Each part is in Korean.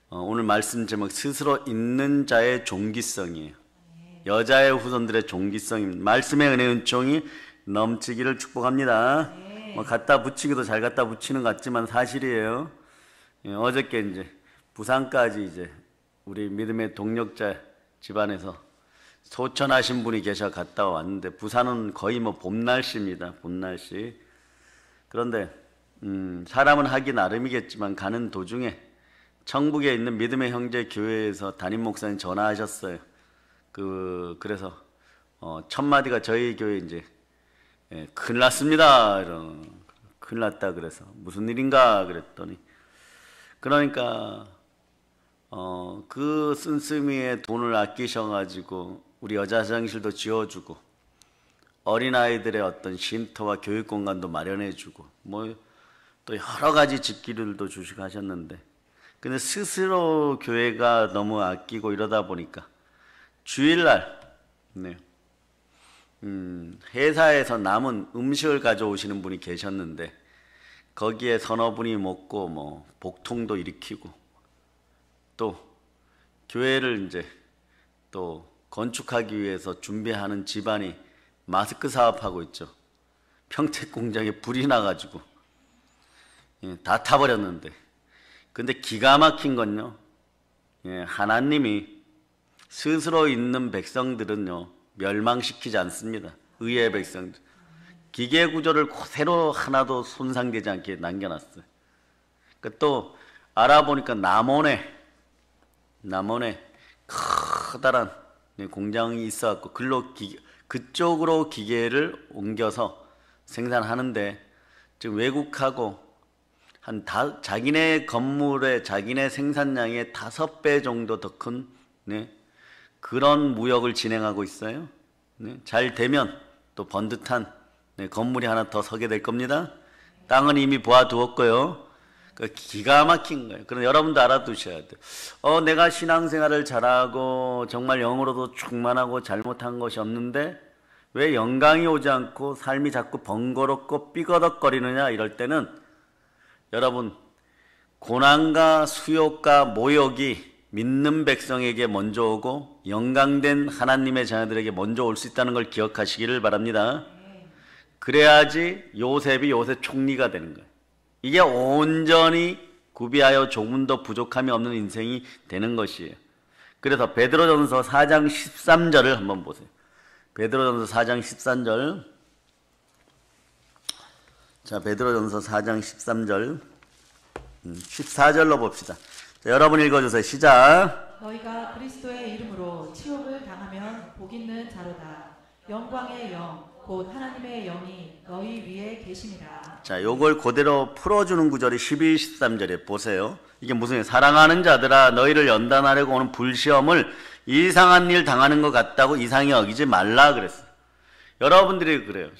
오늘 말씀 제목 스스로 있는 자의 종기성이에요. 여자의 후손들의 종기성입니다. 말씀의 은혜 은총이 넘치기를 축복합니다. 뭐 갖다 붙이기도 잘 갖다 붙이는 것 같지만 사실이에요. 어저께 이제 부산까지 이제 우리 믿음의 동력자 집안에서 소천하신 분이 계셔 갔다 왔는데 부산은 거의 뭐 봄 날씨입니다. 봄 날씨. 그런데 사람은 하기 나름이겠지만 가는 도중에 청북에 있는 믿음의 형제 교회에서 담임 목사님 전화하셨어요. 그래서 첫 마디가 저희 교회 이제 큰일 났습니다. 큰일 났다 그래서 무슨 일인가 그랬더니 그러니까 그 씀씀이의 돈을 아끼셔가지고 우리 여자 화장실도 지어주고 어린아이들의 어떤 쉼터와 교육 공간도 마련해주고 뭐 또 여러 가지 집기들도 주시고 하셨는데 근데 스스로 교회가 너무 아끼고 이러다 보니까 주일날 회사에서 남은 음식을 가져오시는 분이 계셨는데 거기에 서너 분이 먹고 뭐 복통도 일으키고 또 교회를 이제 또 건축하기 위해서 준비하는 집안이 마스크 사업하고 있죠. 평택 공장에 불이 나가지고 다 타버렸는데 근데 기가 막힌 건요. 하나님이 스스로 있는 백성들은요 멸망시키지 않습니다. 의의 백성들 기계 구조를 그대로 하나도 손상되지 않게 남겨놨어요. 또 알아보니까 남원에 커다란 공장이 있어갖고 그쪽으로 기계를 옮겨서 생산하는데 지금 외국하고 자기네 건물의 자기네 생산량의 5배 정도 더 큰 그런 무역을 진행하고 있어요. 잘 되면 또 번듯한 건물이 하나 더 서게 될 겁니다. 땅은 이미 보아두었고요. 기가 막힌 거예요. 그런데 여러분도 알아두셔야 돼요. 내가 신앙생활을 잘하고 정말 영으로도 충만하고 잘못한 것이 없는데 왜 영광이 오지 않고 삶이 자꾸 번거롭고 삐거덕거리느냐 이럴 때는 여러분 고난과 수욕과 모욕이 믿는 백성에게 먼저 오고 영광된 하나님의 자녀들에게 먼저 올 수 있다는 걸 기억하시기를 바랍니다. 그래야지 요셉이 요새 총리가 되는 거예요. 이게 온전히 구비하여 조금 더 부족함이 없는 인생이 되는 것이에요. 그래서 베드로전서 4장 13절을 한번 보세요. 베드로전서 4장 13절. 자, 베드로전서 4장 13절. 14절로 봅시다. 자, 여러분 읽어주세요. 시작. 너희가 그리스도의 이름으로 치욕을 당하면 복 있는 자로다. 영광의 영, 곧 하나님의 영이 너희 위에 계심이라. 자, 요걸 그대로 풀어주는 구절이 12, 13절에 보세요. 이게 무슨 사랑하는 자들아 너희를 연단하려고 오는 불시험을 이상한 일 당하는 것 같다고 이상히 여기지 말라 그랬어요. 여러분들이 그래요.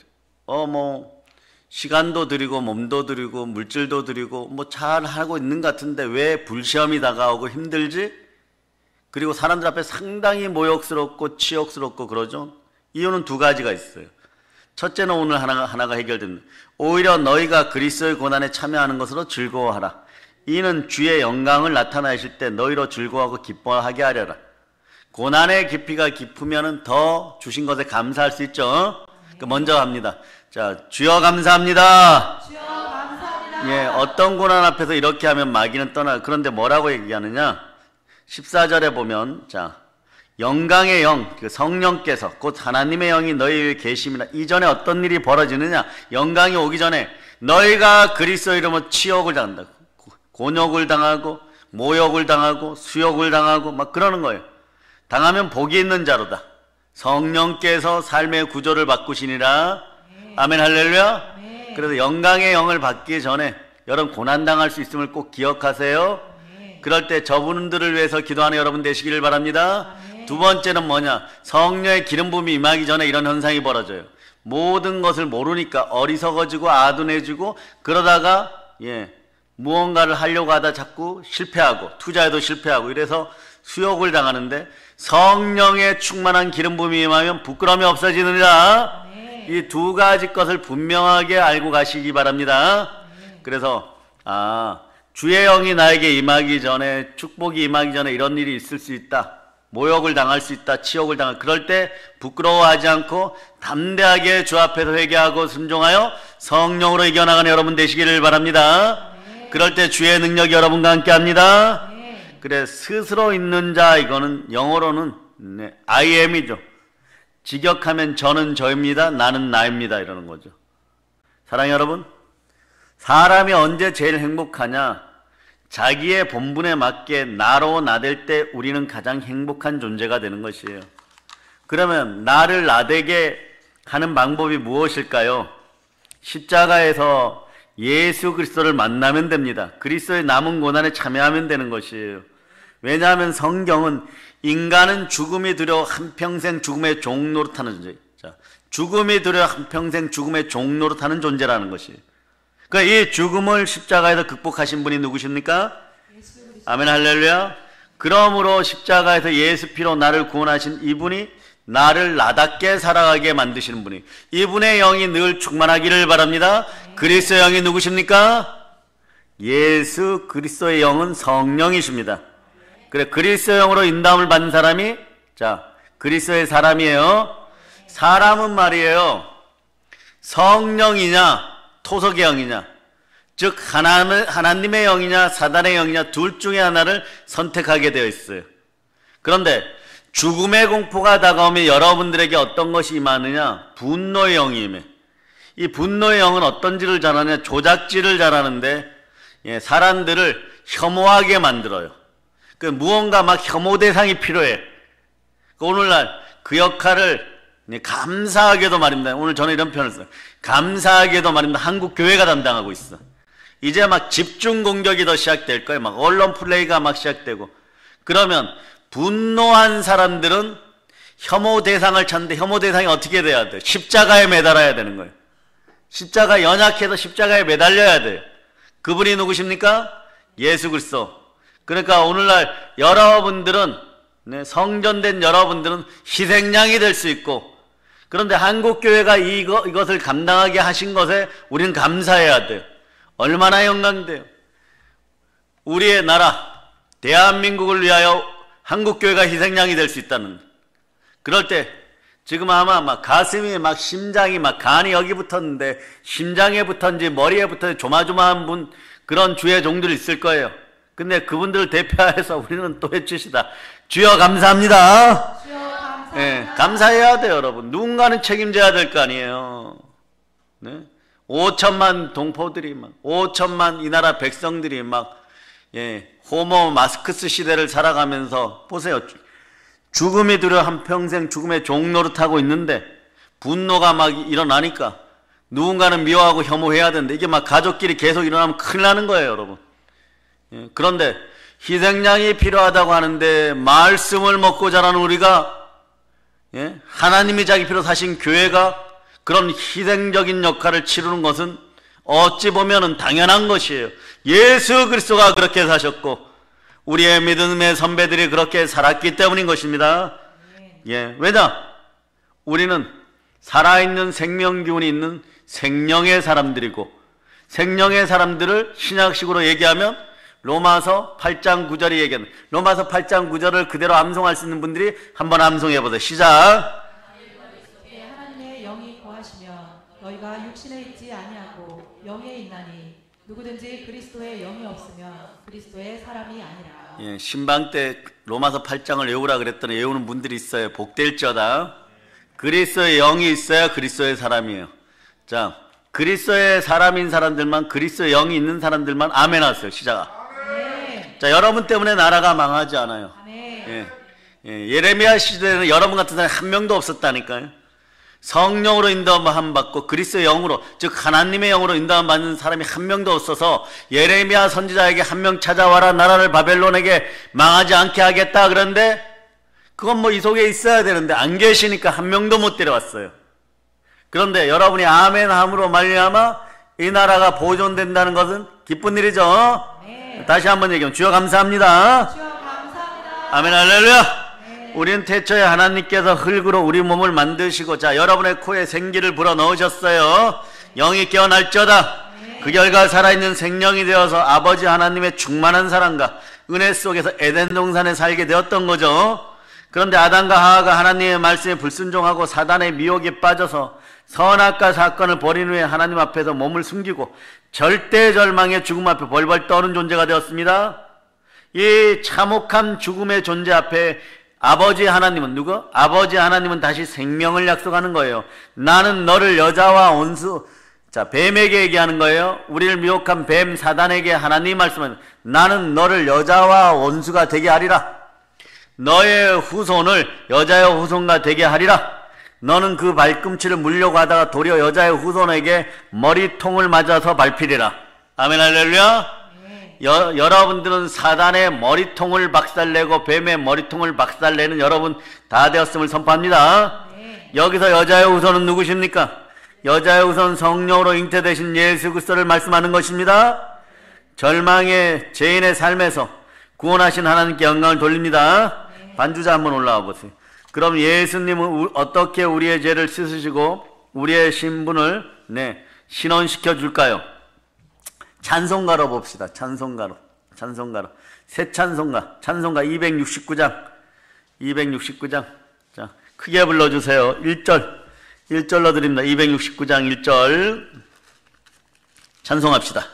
시간도 드리고 몸도 드리고 물질도 드리고 뭐 잘하고 있는 것 같은데 왜 불시험이 다가오고 힘들지? 그리고 사람들 앞에 상당히 모욕스럽고 치욕스럽고 그러죠. 이유는 두 가지가 있어요. 첫째는 오늘 하나가 해결됩니다. 오히려 너희가 그리스도의 고난에 참여하는 것으로 즐거워하라. 이는 주의 영광을 나타내실 때 너희로 즐거워하고 기뻐하게 하려라. 고난의 깊이가 깊으면 더 주신 것에 감사할 수 있죠. 먼저 합니다. 자, 주여 감사합니다. 주여 감사합니다. 예, 어떤 고난 앞에서 이렇게 하면 마귀는 떠나. 그런데 뭐라고 얘기하느냐? 14절에 보면 자, 영광의 영, 성령께서 곧 하나님의 영이 너희 위에 계심이라. 이전에 어떤 일이 벌어지느냐? 영광이 오기 전에 너희가 그리스도 이름으로 치욕을 당한다. 곤욕을 당하고 모욕을 당하고 수욕을 당하고 막 그러는 거예요. 당하면 복이 있는 자로다. 성령께서 삶의 구조를 바꾸시니라. 아멘 할렐루야. 그래서 영광의 영을 받기 전에 여러분 고난당할 수 있음을 꼭 기억하세요. 그럴 때 저분들을 위해서 기도하는 여러분 되시기를 바랍니다. 두 번째는 뭐냐? 성령의 기름 부음이 임하기 전에 이런 현상이 벌어져요. 모든 것을 모르니까 어리석어지고 아둔해지고 그러다가 무언가를 하려고 하다 자꾸 실패하고 투자에도 실패하고 이래서 수욕을 당하는데 성령의 충만한 기름 부음이 임하면 부끄러움이 없어지느니라. 이 두 가지 것을 분명하게 알고 가시기 바랍니다. 그래서 주의 영이 나에게 임하기 전에, 축복이 임하기 전에 이런 일이 있을 수 있다. 모욕을 당할 수 있다. 치욕을 당할. 그럴 때 부끄러워하지 않고 담대하게 주 앞에서 회개하고 순종하여 성령으로 이겨나가는 여러분 되시기를 바랍니다. 네. 그럴 때 주의 능력이 여러분과 함께 합니다. 네. 그래, 스스로 있는 자, 이거는 영어로는 I am이죠. 직역하면 저는 저입니다. 나는 나입니다. 이러는 거죠. 사랑하는 여러분, 사람이 언제 제일 행복하냐? 자기의 본분에 맞게 나로 나댈 때 우리는 가장 행복한 존재가 되는 것이에요. 그러면 나를 나대게 하는 방법이 무엇일까요? 십자가에서 예수 그리스도를 만나면 됩니다. 그리스도의 남은 고난에 참여하면 되는 것이에요. 왜냐하면 성경은 인간은 죽음이 두려워 한평생 죽음의 종 노릇하는 존재. 자, 죽음이 두려워 한평생 죽음의 종 노릇하는 존재라는 것이에요. 그러니까 이 죽음을 십자가에서 극복하신 분이 누구십니까? 아멘 할렐루야. 그러므로 십자가에서 예수 피로 나를 구원하신 이분이 나를 나답게 살아가게 만드시는 분이, 이분의 영이 늘 충만하기를 바랍니다. 그리스도의 영이 누구십니까? 예수 그리스도의 영은 성령이십니다. 그래, 그리스도의 영으로 인도함을 받는 사람이, 자, 그리스도의 사람이에요. 사람은 말이에요, 성령이냐 토속의 영이냐, 즉 하나님의 영이냐 사단의 영이냐 둘 중에 하나를 선택하게 되어 있어요. 그런데 죽음의 공포가 다가오면 여러분들에게 어떤 것이 임하느냐? 분노의 영이 임해. 이 분노의 영은 어떤지를 잘하냐? 조작질을 잘하는데, 예, 사람들을 혐오하게 만들어요. 그 무언가 막 혐오 대상이 필요해. 오늘날 그 역할을 감사하게도 말입니다. 오늘 저는 이런 표현을 써요. 감사하게도 말입니다. 한국 교회가 담당하고 있어. 이제 막 집중 공격이 더 시작될 거예요. 막 언론 플레이가 막 시작되고. 그러면 분노한 사람들은 혐오 대상을 찾는데, 혐오 대상이 어떻게 돼야 돼요? 십자가에 매달아야 되는 거예요. 십자가 연약해서 십자가에 매달려야 돼요. 그분이 누구십니까? 예수 그리스도. 그러니까 오늘날 여러분들은, 성전된 여러분들은 희생양이 될 수 있고, 그런데 한국교회가 이것을 감당하게 하신 것에 우리는 감사해야 돼요. 얼마나 영광돼요. 우리의 나라 대한민국을 위하여 한국교회가 희생양이 될 수 있다는. 그럴 때 지금 아마 막 가슴이 막 심장이 막 간이 여기 붙었는데 심장에 붙었는지 머리에 붙었는지 조마조마한 분, 그런 주의 종들이 있을 거예요. 근데 그분들을 대표해서 우리는 또 해주시다. 주여 감사합니다. 주여 감사합니다. 네, 감사해야 돼요, 여러분. 누군가는 책임져야 될 거 아니에요. 네? 5천만 동포들이 막, 5천만 이 나라 백성들이 막, 예, 호모 마스크스 시대를 살아가면서 보세요. 죽음이 두려워 한평생 죽음의 종 노릇하고 있는데 분노가 막 일어나니까 누군가는 미워하고 혐오해야 되는데 이게 막 가족끼리 계속 일어나면 큰일 나는 거예요, 여러분. 예, 그런데 희생양이 필요하다고 하는데 말씀을 먹고 자라는 우리가, 예, 하나님이 자기 피로 사신 교회가 그런 희생적인 역할을 치르는 것은 어찌 보면은 당연한 것이에요. 예수 그리스도가 그렇게 사셨고 우리의 믿음의 선배들이 그렇게 살았기 때문인 것입니다. 예, 왜냐? 우리는 살아있는 생명기운이 있는 생명의 사람들이고, 생명의 사람들을 신약식으로 얘기하면 로마서 8장 9절이 얘기하는, 로마서 8장 9절을 그대로 암송할 수 있는 분들이 한번 암송해 보세요. 시작. 하나님의 영이 거하시면 너희가 육신에 있지 아니하고 영에 있나니 누구든지 그리스도의 영이 없으면 그리스도의 사람이 아니라. 예, 신방 때 로마서 8장을 외우라 그랬더니 외우는 분들이 있어요. 복될지어다. 그리스도의 영이 있어야 그리스도의 사람이에요. 자, 그리스도의 사람인 사람들만, 그리스도의 영이 있는 사람들만 아멘 하세요. 시작. 아멘. 자, 여러분 때문에 나라가 망하지 않아요. 아멘. 예, 예레미야 시대에는 여러분 같은 사람이 한 명도 없었다니까요. 성령으로 인도함 받고 그리스도의 영으로, 즉 하나님의 영으로 인도함 받는 사람이 한 명도 없어서 예레미야 선지자에게 한 명 찾아와라, 나라를 바벨론에게 망하지 않게 하겠다. 그런데 그건 뭐 이 속에 있어야 되는데 안 계시니까 한 명도 못 데려왔어요. 그런데 여러분이 아멘 함으로 말미암아 이 나라가 보존된다는 것은 기쁜 일이죠. 네. 다시 한번 얘기하면 주여 감사합니다. 주여 감사합니다. 아멘 할렐루야. 우리는 태초에 하나님께서 흙으로 우리 몸을 만드시고, 자, 여러분의 코에 생기를 불어 넣으셨어요. 영이 깨어날지어다. 그 결과 살아있는 생명이 되어서 아버지 하나님의 충만한 사랑과 은혜 속에서 에덴 동산에 살게 되었던 거죠. 그런데 아담과 하와가 하나님의 말씀에 불순종하고 사단의 미혹에 빠져서 선악과 사건을 벌인 후에 하나님 앞에서 몸을 숨기고 절대절망의 죽음 앞에 벌벌 떠는 존재가 되었습니다. 이 참혹한 죽음의 존재 앞에 아버지 하나님은 누구? 아버지 하나님은 다시 생명을 약속하는 거예요. 나는 너를 여자와 온수, 자, 뱀에게 얘기하는 거예요. 우리를 미혹한 뱀 사단에게 하나님 말씀은 나는 너를 여자와 원수가 되게 하리라. 너의 후손을 여자의 후손과 되게 하리라. 너는 그 발꿈치를 물려고 하다가 도리어 여자의 후손에게 머리통을 맞아서 밟히리라. 아멘 할렐루야. 여러분들은 사단의 머리통을 박살내고 뱀의 머리통을 박살내는 여러분 다 되었음을 선포합니다. 여기서 여자의 후손은 누구십니까? 여자의 후손 성령으로 잉태되신 예수 그리스도를 말씀하는 것입니다. 절망의 죄인의 삶에서 구원하신 하나님께 영광을 돌립니다. 반주자 한번 올라와 보세요. 그럼 예수님은 어떻게 우리의 죄를 씻으시고 우리의 신분을 신원시켜 줄까요? 찬송가로 봅시다. 찬송가로. 새 찬송가. 찬송가 269장. 자, 크게 불러주세요. 1절로 드립니다. 269장 1절. 찬송합시다.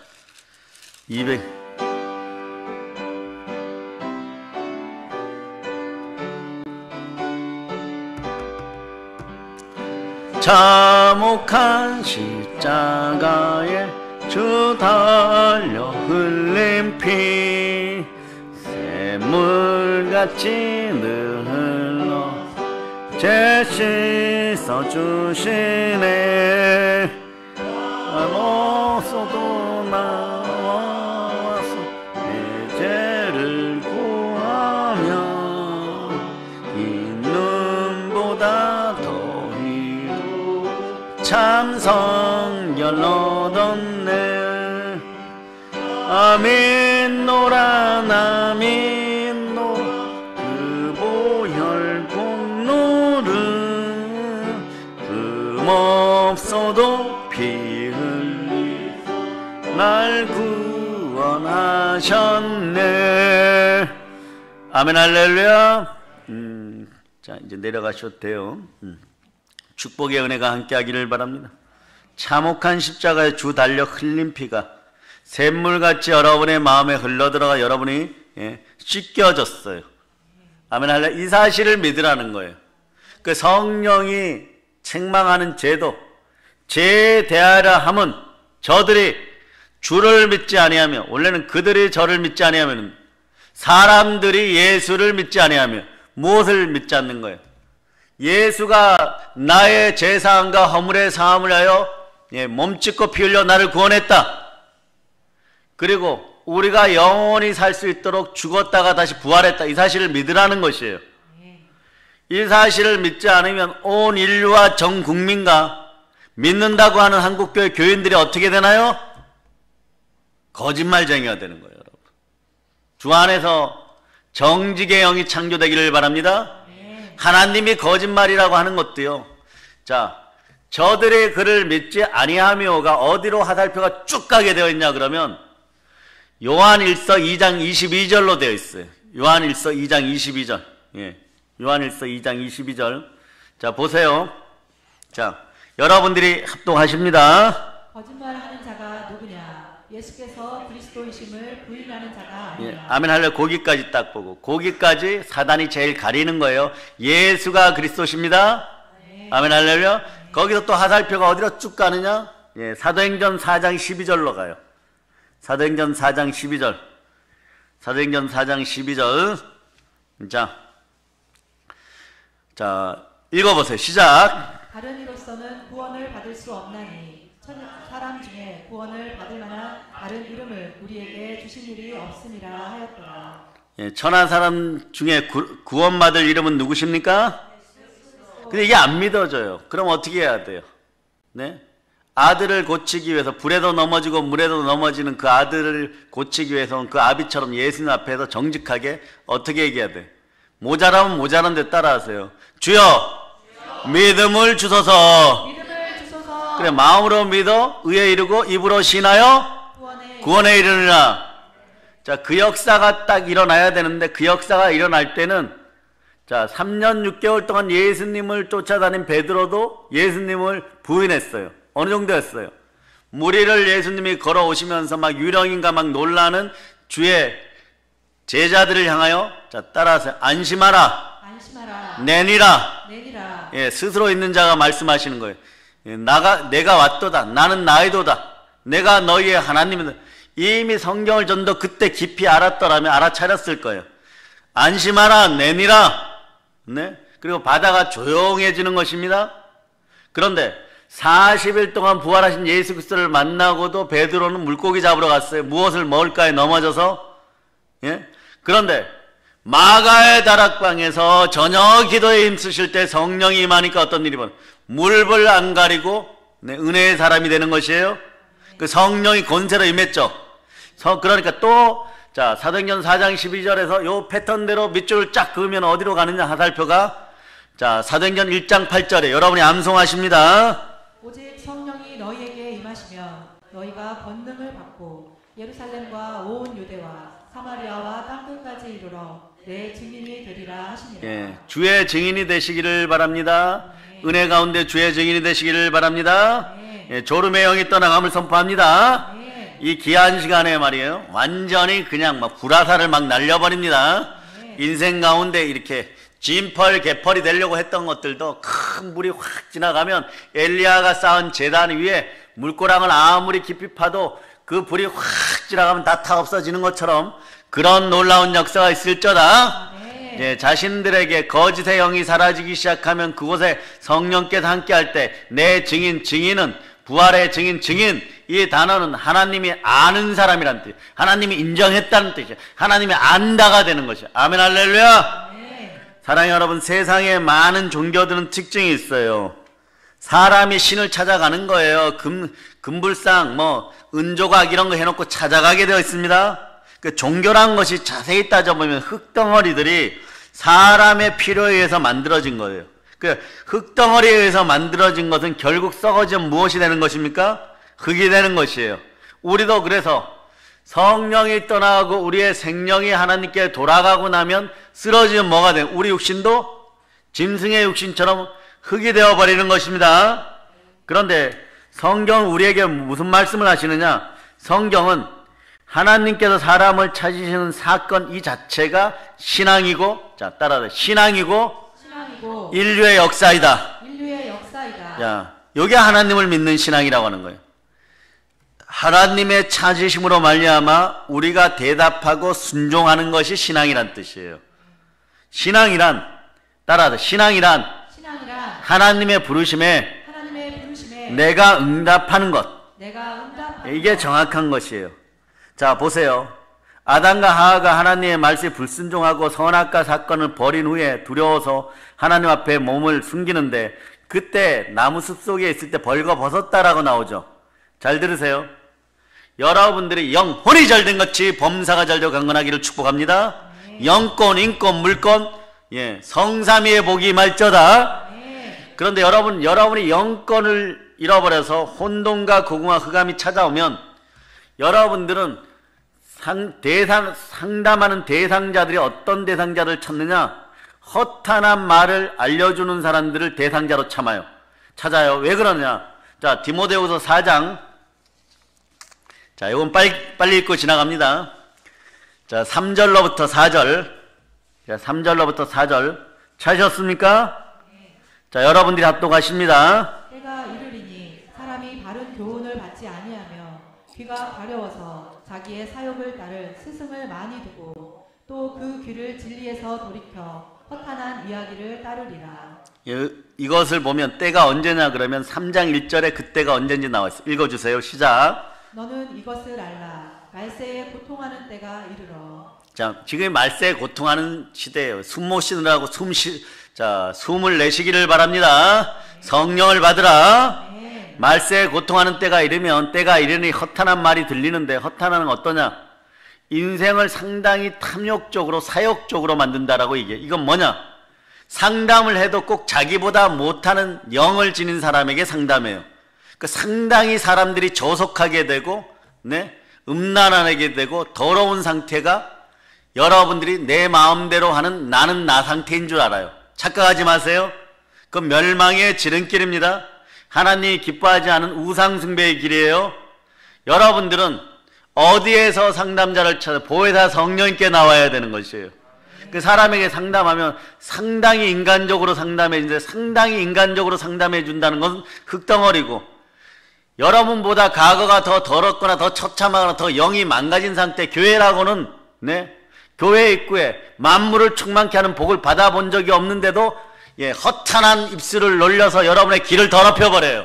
참혹한 십자가에 주 달려 흘린 피 샘물같이 늘 흘러 죄 씻어주시네. 나로서도 나와서 내 죄를 구하며 이 눈보다 더히도 참 성결 얻었네. 아민노라 나민노라 그 보혈 공로를 금없어도 피 흘리 날 구원하셨네. 아멘 할렐루야. 자, 이제 내려가셔도 돼요. 축복의 은혜가 함께하기를 바랍니다. 참혹한 십자가에 주 달려 흘린 피가 샘물같이 여러분의 마음에 흘러들어가 여러분이 씻겨졌어요. 아멘 할렐루야. 이 사실을 믿으라는 거예요. 그 성령이 책망하는 제도, 죄에 대하라 함은 저들이 주를 믿지 아니하며, 원래는 그들이 저를 믿지 아니하면 사람들이 예수를 믿지 아니하며 무엇을 믿지 않는 거예요? 예수가 나의 죄사함과 허물의 사함을 하여 몸짓고 피 흘려 나를 구원했다. 그리고 우리가 영원히 살 수 있도록 죽었다가 다시 부활했다. 이 사실을 믿으라는 것이에요. 이 사실을 믿지 않으면 온 인류와 전 국민과 믿는다고 하는 한국교회 교인들이 어떻게 되나요? 거짓말쟁이가 되는 거예요, 여러분. 주 안에서 정직의 영이 창조되기를 바랍니다. 하나님이 거짓말이라고 하는 것도요. 자, 저들의 그를 믿지 아니하며가 어디로 화살표가 쭉 가게 되어 있냐 그러면 요한일서 2장 22절로 되어 있어요. 요한일서 2장 22절. 요한일서 2장 22절. 자, 보세요. 자, 여러분들이 합동하십니다. 거짓말하는 자가 누구냐? 예수께서 그리스도이심을 부인하는 자가 아니라. 아멘 할렐루야. 거기까지 딱 보고, 거기까지 사단이 제일 가리는 거예요. 예수가 그리스도십니다. 아멘 할렐루야. 거기서 또 화살표가 어디로 쭉 가느냐? 사도행전 4장 12절로 가요. 사도행전 4장 12절. 사도행전 4장 12절. 자, 읽어보세요. 시작. 다른 이로서는 구원을 받을 수 없나니 사람 중에 구원을 받을 만한 다른 이름을 우리에게 주신 일이 없음이라 하였더라. 천하 사람 중에 구원받을 이름은 누구십니까? 근데 이게 안 믿어져요. 그럼 어떻게 해야 돼요? 아들을 고치기 위해서 불에도 넘어지고 물에도 넘어지는 그 아들을 고치기 위해서는 그 아비처럼 예수님 앞에서 정직하게 어떻게 얘기해야 돼? 모자라면 모자란 데 따라하세요. 주여, 믿음을 주소서. 그래, 마음으로 믿어 의에 이르고 입으로 신하여 구원에 이르느라. 자, 그 역사가 딱 일어나야 되는데 그 역사가 일어날 때는 자, 3년 6개월 동안 예수님을 쫓아다닌 베드로도 예수님을 부인했어요. 어느 정도였어요? 무리를 예수님이 걸어오시면서 막 유령인가 막 놀라는 주의 제자들을 향하여 자, 따라서 안심하라. 내니라. 예, 스스로 있는 자가 말씀하시는 거예요. 예, 내가 왔도다. 나는 나이도다. 내가 너희의 하나님이다. 이미 성경을 좀 더 그때 깊이 알았더라면 알아차렸을 거예요. 안심하라. 내니라. 네? 그리고 바다가 조용해지는 것입니다. 그런데 40일 동안 부활하신 예수 그리스도를 만나고도 베드로는 물고기 잡으러 갔어요. 무엇을 먹을까에 넘어져서. 예? 그런데 마가의 다락방에서 저녁 기도에 힘쓰실 때 성령이 임하니까 어떤 일이 벌어요? 물불 안 가리고 네, 은혜의 사람이 되는 것이에요. 그 성령이 권세로 임했죠. 그러니까 또 자, 사도행전 4장 12절에서 요 패턴대로 밑줄을 쫙 그으면 어디로 가느냐 하살표가 자, 사도행전 1장 8절에 여러분이 암송하십니다. 오직 성령이 너희에게 임하시면 너희가 권능을 받고 예루살렘과 온 유대와 사마리아와 땅끝까지 이르러 내 증인이 되리라 하시니라. 예, 주의 증인이 되시기를 바랍니다. 네. 은혜 가운데 주의 증인이 되시기를 바랍니다. 네. 예, 졸음의 영이 떠나감을 선포합니다. 네. 이 귀한 시간에 말이에요. 완전히 그냥 막 불화살을 막 날려버립니다. 네. 인생 가운데 이렇게 진펄 개펄이 되려고 했던 것들도 큰 물이 확 지나가면 엘리야가 쌓은 제단 위에 물고랑을 아무리 깊이 파도 그 불이 확 지나가면 다 타 없어지는 것처럼 그런 놀라운 역사가 있을저다. 네. 예, 자신들에게 거짓의 영이 사라지기 시작하면 그곳에 성령께서 함께할 때 내 증인은 부활의 증인 이 단어는 하나님이 아는 사람이란 뜻, 하나님이 인정했다는 뜻이에요. 하나님이 안다가 되는 것이에요. 아멘 할렐루야. 네. 사랑하는 여러분, 세상에 많은 종교들은 특징이 있어요. 사람이 신을 찾아가는 거예요. 금불상 뭐 은조각 이런 거 해놓고 찾아가게 되어 있습니다. 그 종교란 것이 자세히 따져보면 흙덩어리들이 사람의 필요에 의해서 만들어진 거예요. 그 흙덩어리에 의해서 만들어진 것은 결국 썩어지면 무엇이 되는 것입니까? 흙이 되는 것이에요. 우리도 그래서 성령이 떠나고 우리의 생명이 하나님께 돌아가고 나면 쓰러지면 뭐가 돼요? 우리 육신도 짐승의 육신처럼 흙이 되어버리는 것입니다. 그런데 성경은 우리에게 무슨 말씀을 하시느냐? 성경은 하나님께서 사람을 찾으시는 사건 이 자체가 신앙이고, 자, 따라서 신앙이고 인류의 역사이다. 자, 이게 하나님을 믿는 신앙이라고 하는 거예요. 하나님의 찾으심으로 말미암아 우리가 대답하고 순종하는 것이 신앙이란 뜻이에요. 신앙이란 따라서 신앙이란 하나님의 부르심에 내가 응답하는 것. 이게 정확한 것이에요. 자, 보세요. 아담과 하와가 하나님의 말씀에 불순종하고 선악과 사건을 벌인 후에 두려워서 하나님 앞에 몸을 숨기는데 그때 나무 숲속에 있을 때 벌거벗었다라고 나오죠. 잘 들으세요. 여러분들이 영혼이 잘된 것이 범사가 잘되고 강건하기를 축복합니다. 영권, 인권, 물권, 예, 성삼위의 복이 임할저다. 그런데 여러분이 영권을 잃어버려서 혼돈과 고궁과 흑암이 찾아오면 여러분들은 상담하는 대상자들이 어떤 대상자를 찾느냐? 허탄한 말을 알려주는 사람들을 대상자로 찾아요. 왜 그러냐? 자, 디모데후서 4장. 자, 이건 빨리 읽고 지나갑니다. 자, 3절로부터 4절. 자, 3절로부터 4절. 찾으셨습니까? 자, 여러분들이 합독하십니다. 때가 이르리니 사람이 바른 교훈을 받지 아니하며 귀가 가려워서 자기의 사욕을 따를 스승을 많이 두고 또 그 귀를 진리에서 돌이켜 허탄한 이야기를 따르리라. 이것을 보면 때가 언제냐 그러면 3장 1절에 그때가 언제인지 나와 있어요. 읽어주세요. 시작. 너는 이것을 알라. 말세에 고통하는 때가 이르러. 자, 지금 말세에 고통하는 시대예요. 숨 못 쉬느라고 숨을 내쉬기를 바랍니다. 성령을 받으라. 말세에 고통하는 때가 이르니 허탄한 말이 들리는데 허탄한 건 어떠냐? 인생을 상당히 탐욕적으로 사욕적으로 만든다라고 이건 뭐냐? 상담을 해도 꼭 자기보다 못하는 영을 지닌 사람에게 상담해요. 그 상당히 사람들이 저속하게 되고, 네, 음란하게 되고 더러운 상태가 여러분들이 내 마음대로 하는 나는 나 상태인 줄 알아요. 착각하지 마세요. 그 멸망의 지름길입니다. 하나님이 기뻐하지 않은 우상숭배의 길이에요. 여러분들은 어디에서 상담자를 찾아 보혜사 성령님께 나와야 되는 것이에요. 그 사람에게 상담하면 상당히 인간적으로 상담해 주는데, 상당히 인간적으로 상담해 준다는 것은 흙덩어리고, 여러분보다 과거가 더 더럽거나 더 처참하거나 더 영이 망가진 상태, 교회라고는, 네, 교회 입구에 만물을 충만케 하는 복을 받아본 적이 없는데도, 예, 허탄한 입술을 놀려서 여러분의 길을 더럽혀 버려요.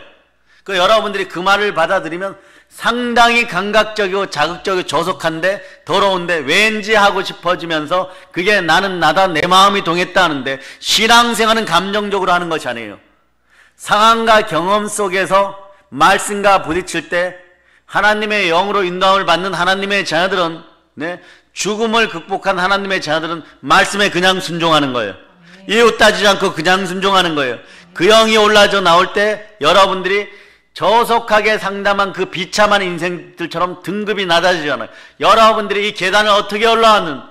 그 여러분들이 그 말을 받아들이면 상당히 감각적이고 자극적이고 저속한데 더러운데 왠지 하고 싶어지면서 그게 나는 나다, 내 마음이 동했다는데, 신앙생활은 감정적으로 하는 것이 아니에요. 상황과 경험 속에서 말씀과 부딪힐 때 하나님의 영으로 인도함을 받는 하나님의 자녀들은, 네, 죽음을 극복한 하나님의 자녀들은 말씀에 그냥 순종하는 거예요. 이유 따지지 않고 그냥 순종하는 거예요. 그 영이 올라져 나올 때 여러분들이 저속하게 상담한 그 비참한 인생들처럼 등급이 낮아지지 않아요. 여러분들이 이 계단을 어떻게 올라왔는데,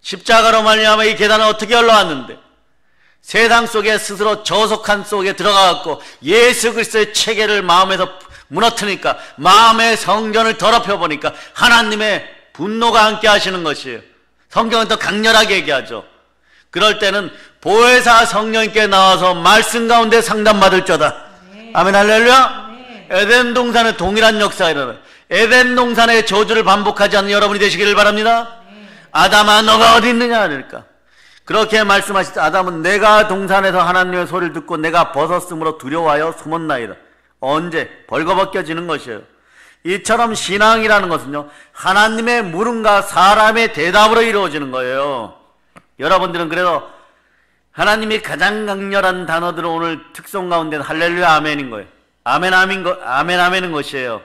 십자가로 말미암아 이 계단을 어떻게 올라왔는데, 세상 속에 스스로 저속한 속에 들어가갖고 예수 그리스도의 체계를 마음에서 무너뜨리니까, 마음의 성전을 더럽혀 보니까 하나님의 분노가 함께 하시는 것이에요. 성경은 더 강렬하게 얘기하죠. 그럴 때는 보혜사 성령님께 나와서 말씀 가운데 상담받을 자다. 아멘, 할렐루야. 에덴 동산의 동일한 역사가 일어나요. 에덴 동산의 저주를 반복하지 않는 여러분이 되시기를 바랍니다. 아담아, 너가 어디 있느냐 그러니까, 그렇게 말씀하실 때 아담은 내가 동산에서 하나님의 소리를 듣고 내가 벗었으므로 두려워하여 숨었나이다. 언제? 벌거벗겨지는 것이에요. 이처럼 신앙이라는 것은요, 하나님의 물음과 사람의 대답으로 이루어지는 거예요. 여러분들은 그래서 하나님이 가장 강렬한 단어들은 오늘 특송 가운데는 할렐루야 아멘인 거예요. 아멘 아멘인 것이에요.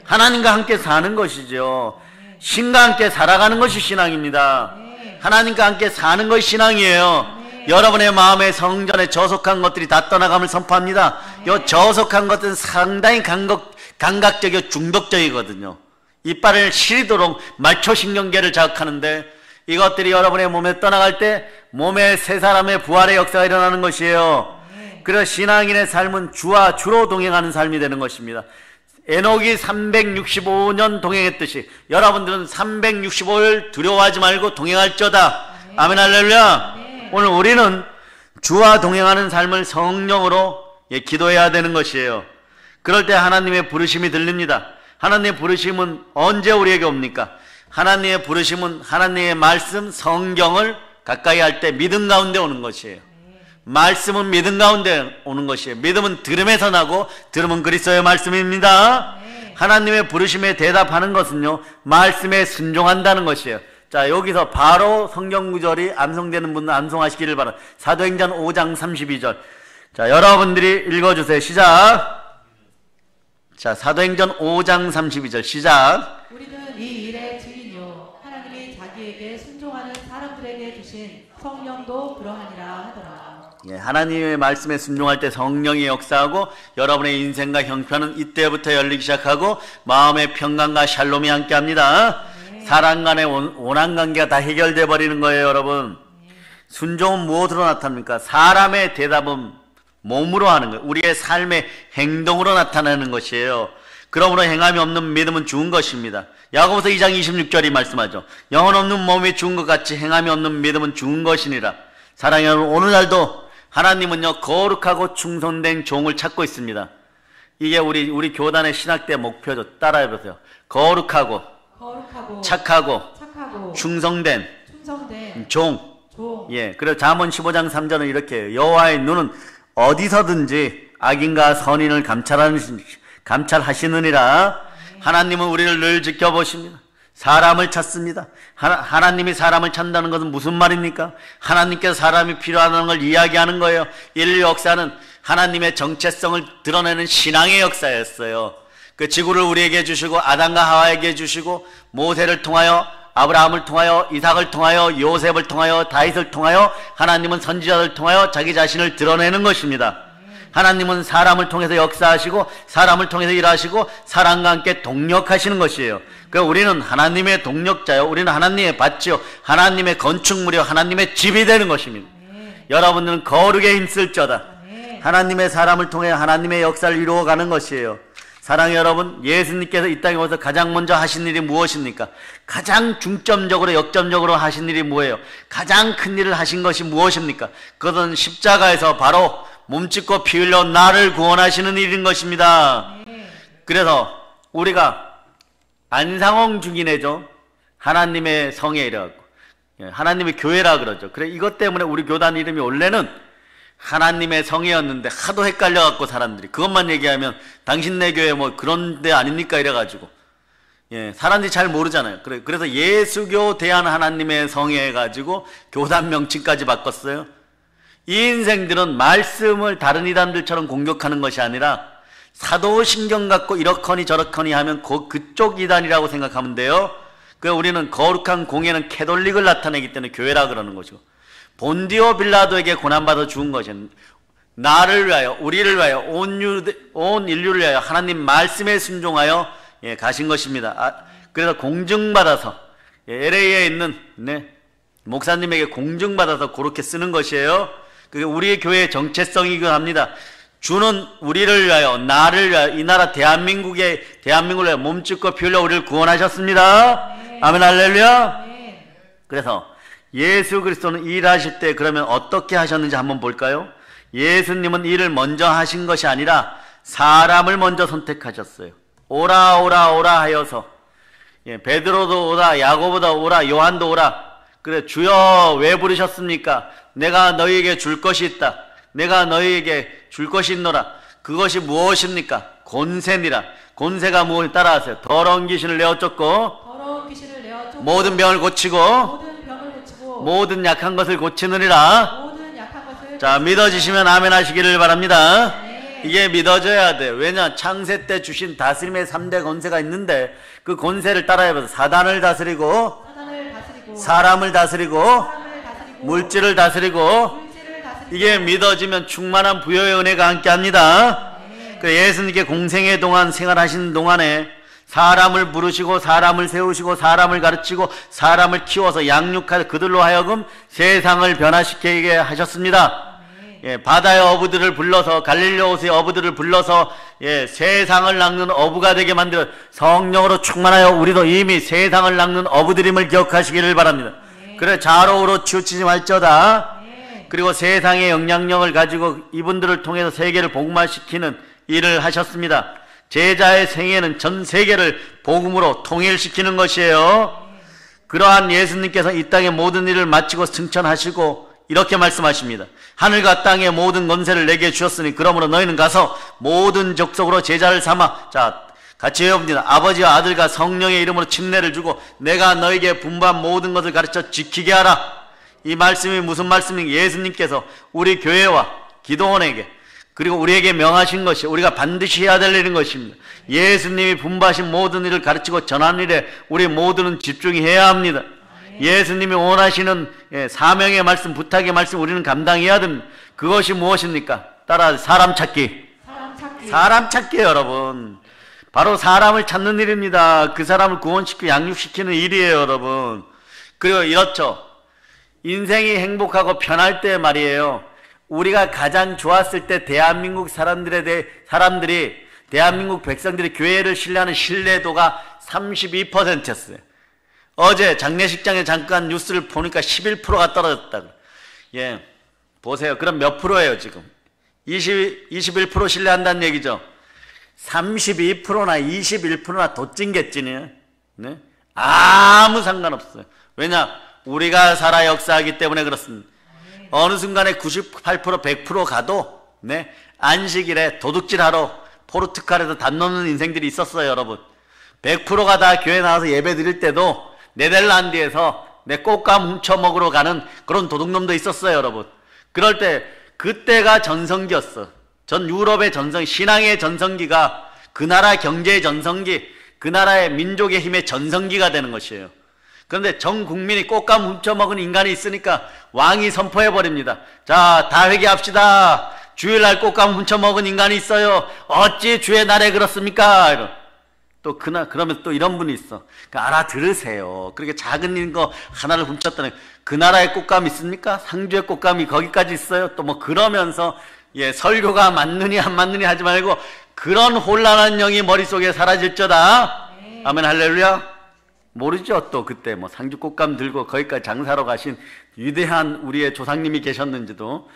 하나님과 함께 사는 것이죠. 신과 함께 살아가는 것이 신앙입니다. 하나님과 함께 사는 것이 신앙이에요. 여러분의 마음의 성전에 저속한 것들이 다 떠나감을 선포합니다. 이 저속한 것들은 상당히 감각적이고 중독적이거든요. 이빨을 시리도록 말초신경계를 자극하는데, 이것들이 여러분의 몸에 떠나갈 때 몸의 새 사람의 부활의 역사가 일어나는 것이에요. 그래서 신앙인의 삶은 주와 주로 동행하는 삶이 되는 것입니다. 에녹이 365년 동행했듯이 여러분들은 365일 두려워하지 말고 동행할저다. 아멘, 할렐루야. 오늘 우리는 주와 동행하는 삶을 성령으로 기도해야 되는 것이에요. 그럴 때 하나님의 부르심이 들립니다. 하나님의 부르심은 언제 우리에게 옵니까? 하나님의 부르심은 하나님의 말씀, 성경을 가까이 할 때 믿음 가운데 오는 것이에요. 말씀은 믿음 가운데 오는 것이에요. 믿음은 들음에서 나고 들음은 그리스도의 말씀입니다. 하나님의 부르심에 대답하는 것은요, 말씀에 순종한다는 것이에요. 자, 여기서 바로 성경 구절이 암송되는 분은 암송하시기를 바랍니다. 사도행전 5장 32절. 자, 여러분들이 읽어주세요. 시작. 자, 사도행전 5장 32절 시작. 우리는 이 일의 증인요, 하나님이 자기에게 순종하는 사람들에게 주신 성령도 그러하니라 하더라. 예, 하나님의 말씀에 순종할 때 성령이 역사하고 여러분의 인생과 형편은 이때부터 열리기 시작하고 마음의 평강과 샬롬이 함께합니다. 사람 간의 원한관계가 다 해결돼 버리는 거예요. 여러분, 순종은 무엇으로 나타납니까? 사람의 대답은 몸으로 하는 거예요. 우리의 삶의 행동으로 나타나는 것이에요. 그러므로 행함이 없는 믿음은 죽은 것입니다. 야고보서 2장 26절이 말씀하죠. 영혼 없는 몸이 죽은 것 같이 행함이 없는 믿음은 죽은 것이니라. 사랑하는 여러분, 오늘날도 하나님은요, 거룩하고 충성된 종을 찾고 있습니다. 이게 우리 교단의 신학대 목표죠. 따라해보세요. 거룩하고 착하고 충성된 종. 예, 그래서 잠언 15장 3절은 이렇게 해요. 여호와의 눈은 어디서든지 악인과 선인을 감찰하시느니라. 하나님은 우리를 늘 지켜보십니다. 사람을 찾습니다. 하나님이 사람을 찾는다는 것은 무슨 말입니까? 하나님께서 사람이 필요하다는 걸 이야기하는 거예요. 인류 역사는 하나님의 정체성을 드러내는 신앙의 역사였어요. 그 지구를 우리에게 주시고 아담과 하와에게 주시고 모세를 통하여, 아브라함을 통하여, 이삭을 통하여, 요셉을 통하여, 다윗을 통하여 하나님은 선지자를 통하여 자기 자신을 드러내는 것입니다. 하나님은 사람을 통해서 역사하시고 사람을 통해서 일하시고 사람과 함께 동력하시는 것이에요. 그러니까 우리는 하나님의 동력자요, 우리는 하나님의 밭이요, 하나님의 건축물이요, 하나님의 집이 되는 것입니다. 여러분들은 거룩에 힘쓸.다 하나님의 사람을 통해 하나님의 역사를 이루어가는 것이에요. 사랑하는 여러분, 예수님께서 이 땅에 오셔서 가장 먼저 하신 일이 무엇입니까? 가장 중점적으로 역점적으로 하신 일이 뭐예요? 가장 큰 일을 하신 것이 무엇입니까? 그것은 십자가에서 바로 몸짓고 피 흘려 나를 구원하시는 일인 것입니다. 그래서 우리가 안상홍 중인회죠, 하나님의 성에 이래갖고 하나님의 교회라 그러죠. 그래, 이것 때문에 우리 교단 이름이 원래는 하나님의 성회였는데 하도 헷갈려갖고 사람들이 그것만 얘기하면 당신네 교회 뭐 그런 데 아닙니까 이래가지고 사람들이 잘 모르잖아요. 그래서 예수교 대한 하나님의 성회 해가지고 교단 명칭까지 바꿨어요. 이 인생들은 말씀을 다른 이단들처럼 공격하는 것이 아니라 사도신경 갖고 이렇거니 저렇거니 하면 그쪽 이단이라고 생각하면 돼요. 그래서 우리는 거룩한 공예는 캐톨릭을 나타내기 때문에 교회라 그러는 거죠. 본디오 빌라도에게 고난받아 죽은 것은 나를 위하여, 우리를 위하여, 온 인류를 위하여 하나님 말씀에 순종하여 가신 것입니다. 그래서 공증받아서 LA에 있는 목사님에게 공증받아서 그렇게 쓰는 것이에요. 그게 우리의 교회의 정체성이기도 합니다. 주는 우리를 위하여, 나를 위하여, 이 나라 대한민국을 위하여 몸짓고 피 흘려 우리를 구원하셨습니다. 아멘, 할렐루야. 그래서 예수 그리스도는 일하실 때 그러면 어떻게 하셨는지 한번 볼까요? 예수님은 일을 먼저 하신 것이 아니라 사람을 먼저 선택하셨어요. 오라 오라 오라 하여서 베드로도 오라, 야고보도 오라, 요한도 오라. 그래, 주여 왜 부르셨습니까? 내가 너희에게 줄 것이 있다. 내가 너희에게 줄 것이 있노라. 그것이 무엇입니까? 권세니라. 권세가 무엇을 따라하세요? 더러운 귀신을 내어 쫓고 모든 병을 고치고 모든 약한 것을 고치느니라. 자, 믿어지시면 아멘 하시기를 바랍니다. 이게 믿어져야 돼. 왜냐? 창세 때 주신 다스림의 3대 권세가 있는데 그 권세를 따라해봐서 사단을 다스리고 사람을 다스리고 물질을 다스리고 이게 믿어지면 충만한 부여의 은혜가 함께합니다. 예수님께 공생애 동안 생활하시는 동안에 사람을 부르시고 사람을 세우시고 사람을 가르치고 사람을 키워서 양육하여 그들로 하여금 세상을 변화시키게 하셨습니다. 바다의 어부들을 불러서, 갈릴리오스의 어부들을 불러서 세상을 낚는 어부가 되게 만들어 성령으로 충만하여 우리도 이미 세상을 낚는 어부들임을 기억하시기를 바랍니다. 그래, 좌로우로 치우치지 말자다. 그리고 세상의 영향력을 가지고 이분들을 통해서 세계를 복음화시키는 일을 하셨습니다. 제자의 생애는 전 세계를 복음으로 통일시키는 것이에요. 그러한 예수님께서 이 땅의 모든 일을 마치고 승천하시고 이렇게 말씀하십니다. 하늘과 땅의 모든 권세를 내게 주셨으니 그러므로 너희는 가서 모든 족속으로 제자를 삼아. 자, 같이 외워봅니다. 아버지와 아들과 성령의 이름으로 침례를 주고 내가 너에게 분부한 모든 것을 가르쳐 지키게 하라. 이 말씀이 무슨 말씀인가? 예수님께서 우리 교회와 기도원에게 그리고 우리에게 명하신 것이 우리가 반드시 해야 될 일인 것입니다. 예수님이 분부하신 모든 일을 가르치고 전하는 일에 우리 모두는 집중해야 합니다. 예수님이 원하시는 사명의 말씀, 부탁의 말씀 우리는 감당해야 됩니다. 그것이 무엇입니까? 따라 사람 찾기. 사람 찾기예요, 여러분. 바로 사람을 찾는 일입니다. 그 사람을 구원시키고 양육시키는 일이에요, 여러분. 그리고 이렇죠. 인생이 행복하고 편할 때 말이에요. 우리가 가장 좋았을 때 대한민국 사람들이 대한민국 백성들이 교회를 신뢰하는 신뢰도가 32%였어요. 어제 장례식장에 잠깐 뉴스를 보니까 11%가 떨어졌다고. 보세요. 그럼 몇 프로예요, 지금? 21% 신뢰한다는 얘기죠. 32%나 21%나 도찐개찐이에요. 네? 아무 상관없어요. 왜냐? 우리가 살아 역사하기 때문에 그렇습니다. 어느 순간에 98%, 100% 가도 안식일에 도둑질하러 포르투갈에서 담 넘는 인생들이 있었어요, 여러분. 100%가 다 교회 나와서 예배 드릴 때도 네덜란드에서 내 꽃감 훔쳐먹으러 가는 그런 도둑놈도 있었어요, 여러분. 그럴 때 그때가 전성기였어. 전 유럽의 전성기, 신앙의 전성기가 그 나라 경제의 전성기, 그 나라의 민족의 힘의 전성기가 되는 것이에요. 그런데 전 국민이 꽃감 훔쳐먹은 인간이 있으니까 왕이 선포해버립니다. 자, 다 회개합시다. 주일날 꽃감 훔쳐 먹은 인간이 있어요. 어찌 주의 날에 그렇습니까? 또 그러면 또 이런 분이 있어. 그러니까 알아들으세요. 그렇게 작은 거 하나를 훔쳤다는 그 나라에 꽃감 있습니까? 상주의 꽃감이 거기까지 있어요. 또 뭐 그러면서 설교가 맞느니 안 맞느니 하지 말고 그런 혼란한 영이 머릿속에 사라질저다. 아멘 할렐루야. 모르죠. 또 그때 뭐 상주 꽃감 들고 거기까지 장사로 가신 위대한 우리의 조상님이 계셨는지도.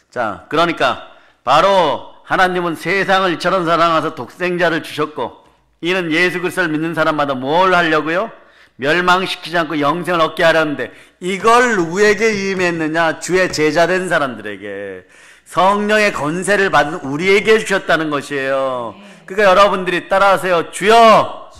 자, 그러니까 바로 하나님은 세상을 이처럼 사랑하셔서 독생자를 주셨고, 이는 예수 그리스도를 믿는 사람마다 뭘 하려고요? 멸망시키지 않고 영생을 얻게 하려는데, 이걸 누구에게 위임했느냐? 주의 제자된 사람들에게. 성령의 권세를 받은 우리에게 주셨다는 것이에요. 그러니까 여러분들이 따라하세요. 주여,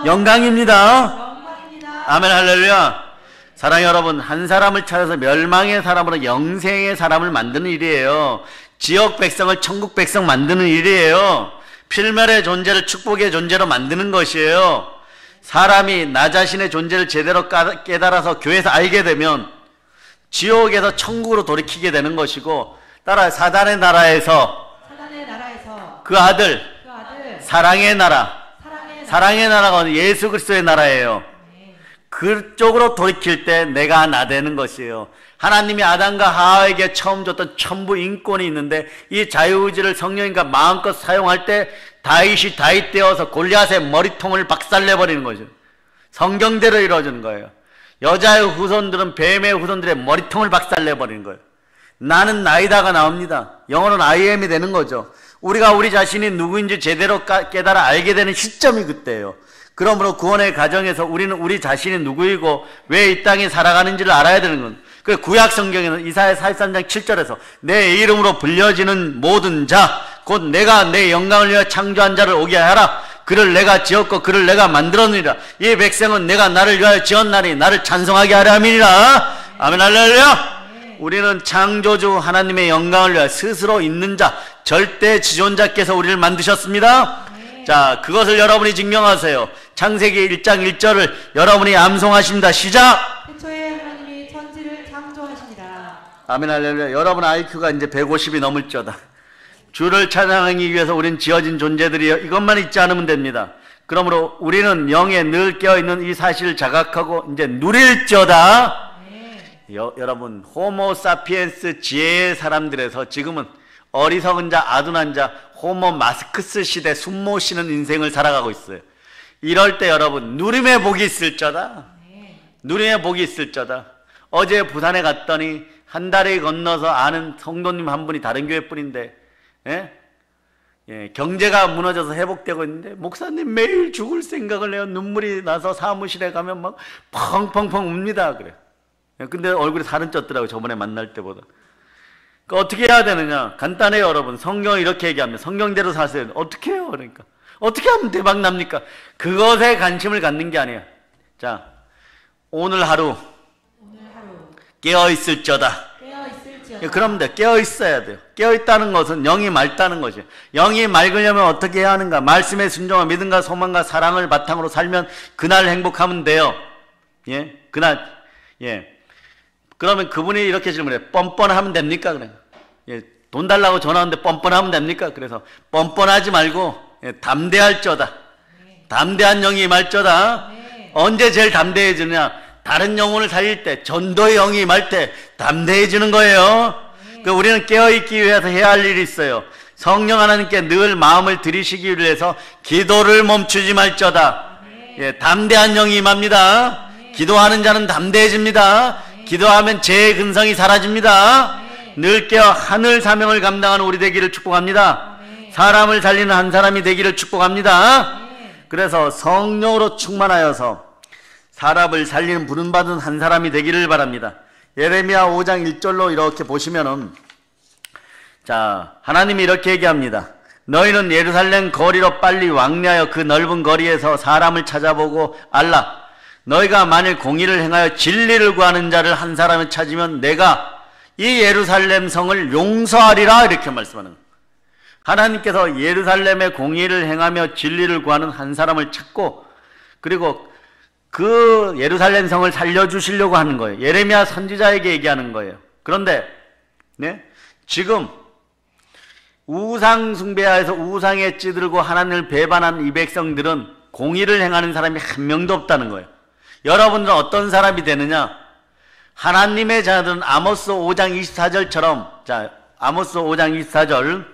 영광입니다. 영광입니다. 아멘 할렐루야. 사랑하는 여러분, 한 사람을 찾아서 멸망의 사람으로 영생의 사람을 만드는 일이에요. 지역 백성을 천국 백성 만드는 일이에요. 필멸의 존재를 축복의 존재로 만드는 것이에요. 사람이 나 자신의 존재를 제대로 깨달아서 교회에서 알게 되면 지옥에서 천국으로 돌이키게 되는 것이고, 따라 사단의 나라에서 그 아들 사랑의 나라가 예수 그리스도의 나라예요. 그쪽으로 돌이킬 때 내가 나 되는 것이에요. 하나님이 아담과 하와에게 처음 줬던 천부 인권이 있는데, 이 자유의지를 성령님과 마음껏 사용할 때 다윗이 다윗 되어서 골리앗의 머리통을 박살내버리는 거죠. 성경대로 이루어지는 거예요. 여자의 후손들은 뱀의 후손들의 머리통을 박살내버리는 거예요. 나는 나이다가 나옵니다. 영어로는 I am이 되는 거죠. 우리가 우리 자신이 누구인지 제대로 깨달아 알게 되는 시점이 그때예요. 그러므로 구원의 과정에서 우리는 우리 자신이 누구이고 왜 이 땅에 살아가는지를 알아야 되는 건, 그 구약 성경에는 이사야 43장 7절에서 내 이름으로 불려지는 모든 자, 곧 내가 내 영광을 위하여 창조한 자를 오게 하라. 그를 내가 지었고 그를 내가 만들었느니라. 이 백성은 내가 나를 위하여 지었나니 나를 찬송하게 하려 함이니라. 아멘 할렐루야. 우리는 창조주 하나님의 영광을 위하여 스스로 있는 자, 절대 지존자께서 우리를 만드셨습니다. 자, 그것을 여러분이 증명하세요. 창세기 1장 1절을 여러분이 암송하십니다. 시작! 태초에 하나님이 천지를 창조하시니라. 아멘 할렐루야. 여러분 IQ가 이제 150이 넘을 저다. 주를 찬양하기 위해서 우린 지어진 존재들이에요. 이것만 잊지 않으면 됩니다. 그러므로 우리는 영에 늘 깨어있는 이 사실을 자각하고 이제 누릴저다. 여러분, 호모 사피엔스 지혜의 사람들에서 지금은 어리석은 자, 아둔한 자, 호모 마스크스 시대 숨 못 쉬는 인생을 살아가고 있어요. 이럴 때 여러분, 누림의 복이 있을저다. 누림의 복이 있을저다. 어제 부산에 갔더니 한 다리 건너서 아는 성도님 한 분이 다른 교회 뿐인데, 경제가 무너져서 회복되고 있는데, 목사님 매일 죽을 생각을 해요. 눈물이 나서 사무실에 가면 막 펑펑펑 웁니다. 그래. 근데 얼굴이 살은 쪘더라고요. 저번에 만날 때보다. 그러니까 어떻게 해야 되느냐? 간단해요, 여러분. 성경은 이렇게 얘기합니다. 성경대로 사세요. 어떻게 해요? 그러니까. 어떻게 하면 대박 납니까? 그것에 관심을 갖는 게 아니에요. 자, 오늘 하루 깨어있을저다. 그럼 돼. 깨어있어야 돼요. 깨어있다는 것은 영이 맑다는 것이에요. 영이 맑으려면 어떻게 해야 하는가? 말씀의 순종과 믿음과 소망과 사랑을 바탕으로 살면 그날 행복하면 돼요. 그날, 그러면 그분이 이렇게 질문해요. 뻔뻔하면 됩니까? 그래. 돈 달라고 전화 오는데 뻔뻔하면 됩니까? 그래서 뻔뻔하지 말고 담대할저다. 담대한 영이 임할저다. 언제 제일 담대해지느냐? 다른 영혼을 살릴 때, 전도의 영이 임할 때 담대해지는 거예요. 우리는 깨어있기 위해서 해야 할 일이 있어요. 성령 하나님께 늘 마음을 들이시기 위해서 기도를 멈추지 말저다. 담대한 영이 임합니다. 기도하는 자는 담대해집니다. 기도하면 죄의 근성이 사라집니다. 늘 깨어 하늘 사명을 감당하는 우리 되기를 축복합니다. 사람을 살리는 한 사람이 되기를 축복합니다. 그래서 성령으로 충만하여서 사람을 살리는 부름받은 한 사람이 되기를 바랍니다. 예레미야 5장 1절로 이렇게 보시면은, 자, 하나님이 이렇게 얘기합니다. 너희는 예루살렘 거리로 빨리 왕래하여 그 넓은 거리에서 사람을 찾아보고 알라. 너희가 만일 공의를 행하여 진리를 구하는 자를 한 사람을 찾으면 내가 이 예루살렘 성을 용서하리라. 이렇게 말씀하는 거예요. 하나님께서 예루살렘의 공의를 행하며 진리를 구하는 한 사람을 찾고, 그리고 그 예루살렘 성을 살려주시려고 하는 거예요. 예레미야 선지자에게 얘기하는 거예요. 그런데 지금 우상 숭배하여서 우상에 찌들고 하나님을 배반한 이 백성들은 공의를 행하는 사람이 한 명도 없다는 거예요. 여러분들은 어떤 사람이 되느냐? 하나님의 자녀들은 아모스 5장 24절처럼, 자, 아모스 5장 24절,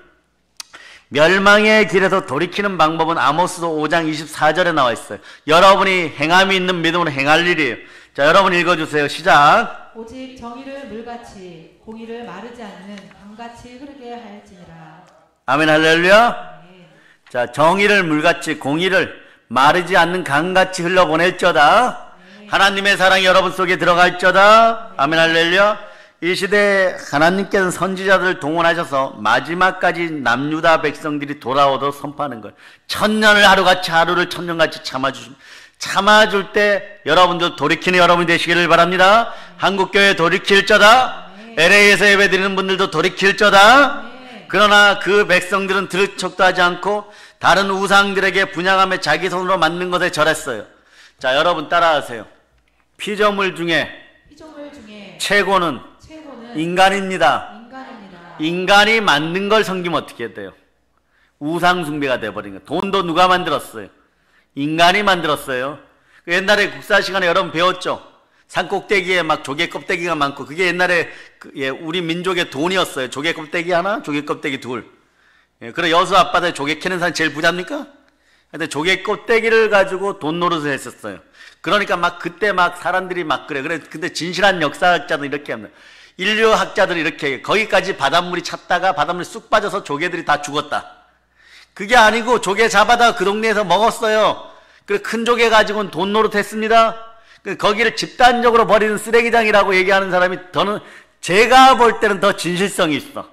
멸망의 길에서 돌이키는 방법은 아모스 5장 24절에 나와 있어요. 여러분이 행함이 있는 믿음으로 행할 일이에요. 자, 여러분 읽어주세요. 시작. 오직 정의를 물같이 공의를 마르지 않는 강같이 흐르게 할지니라. 아멘 할렐루야. 아멘. 자, 정의를 물같이 공의를 마르지 않는 강같이 흘러보낼저다. 하나님의 사랑이 여러분 속에 들어갈저다. 아멘 할렐루야. 이 시대에 하나님께서는 선지자들을 동원하셔서 마지막까지 남유다 백성들이 돌아오도록 선포하는 거예요. 천년을 하루같이 하루를 천년같이 참아줄 때 여러분들 돌이키는 여러분이 되시기를 바랍니다. 한국교회 돌이킬저다. LA에서 예배드리는 분들도 돌이킬저다. 그러나 그 백성들은 들을 척도 하지 않고 다른 우상들에게 분양하며 자기 손으로 만든 것에 절했어요. 자, 여러분 따라하세요. 피조물 중에 최고는 인간입니다. 인간이 만든 걸 섬기면 어떻게 돼요? 우상 숭배가 돼버린 거예요. 돈도 누가 만들었어요? 인간이 만들었어요. 옛날에 국사 시간에 여러분 배웠죠? 산 꼭대기에 막 조개 껍데기가 많고, 그게 옛날에 우리 민족의 돈이었어요. 조개 껍데기 하나, 조개 껍데기 둘. 그래 여수 앞바다에 조개 캐는 사람이 제일 부자입니까? 근데 조개 껍데기를 가지고 돈 노릇을 했었어요. 그러니까 막 그때 막 사람들이 막 그래. 근데 진실한 역사학자들은 이렇게 합니다. 인류학자들이 이렇게 거기까지 바닷물이 찼다가 바닷물이 쑥 빠져서 조개들이 다 죽었다. 그게 아니고 조개 잡아다가 그 동네에서 먹었어요. 그래 큰 조개 가지고는 돈 노릇했습니다. 거기를 집단적으로 버리는 쓰레기장이라고 얘기하는 사람이 더는 제가 볼 때는 더 진실성이 있어.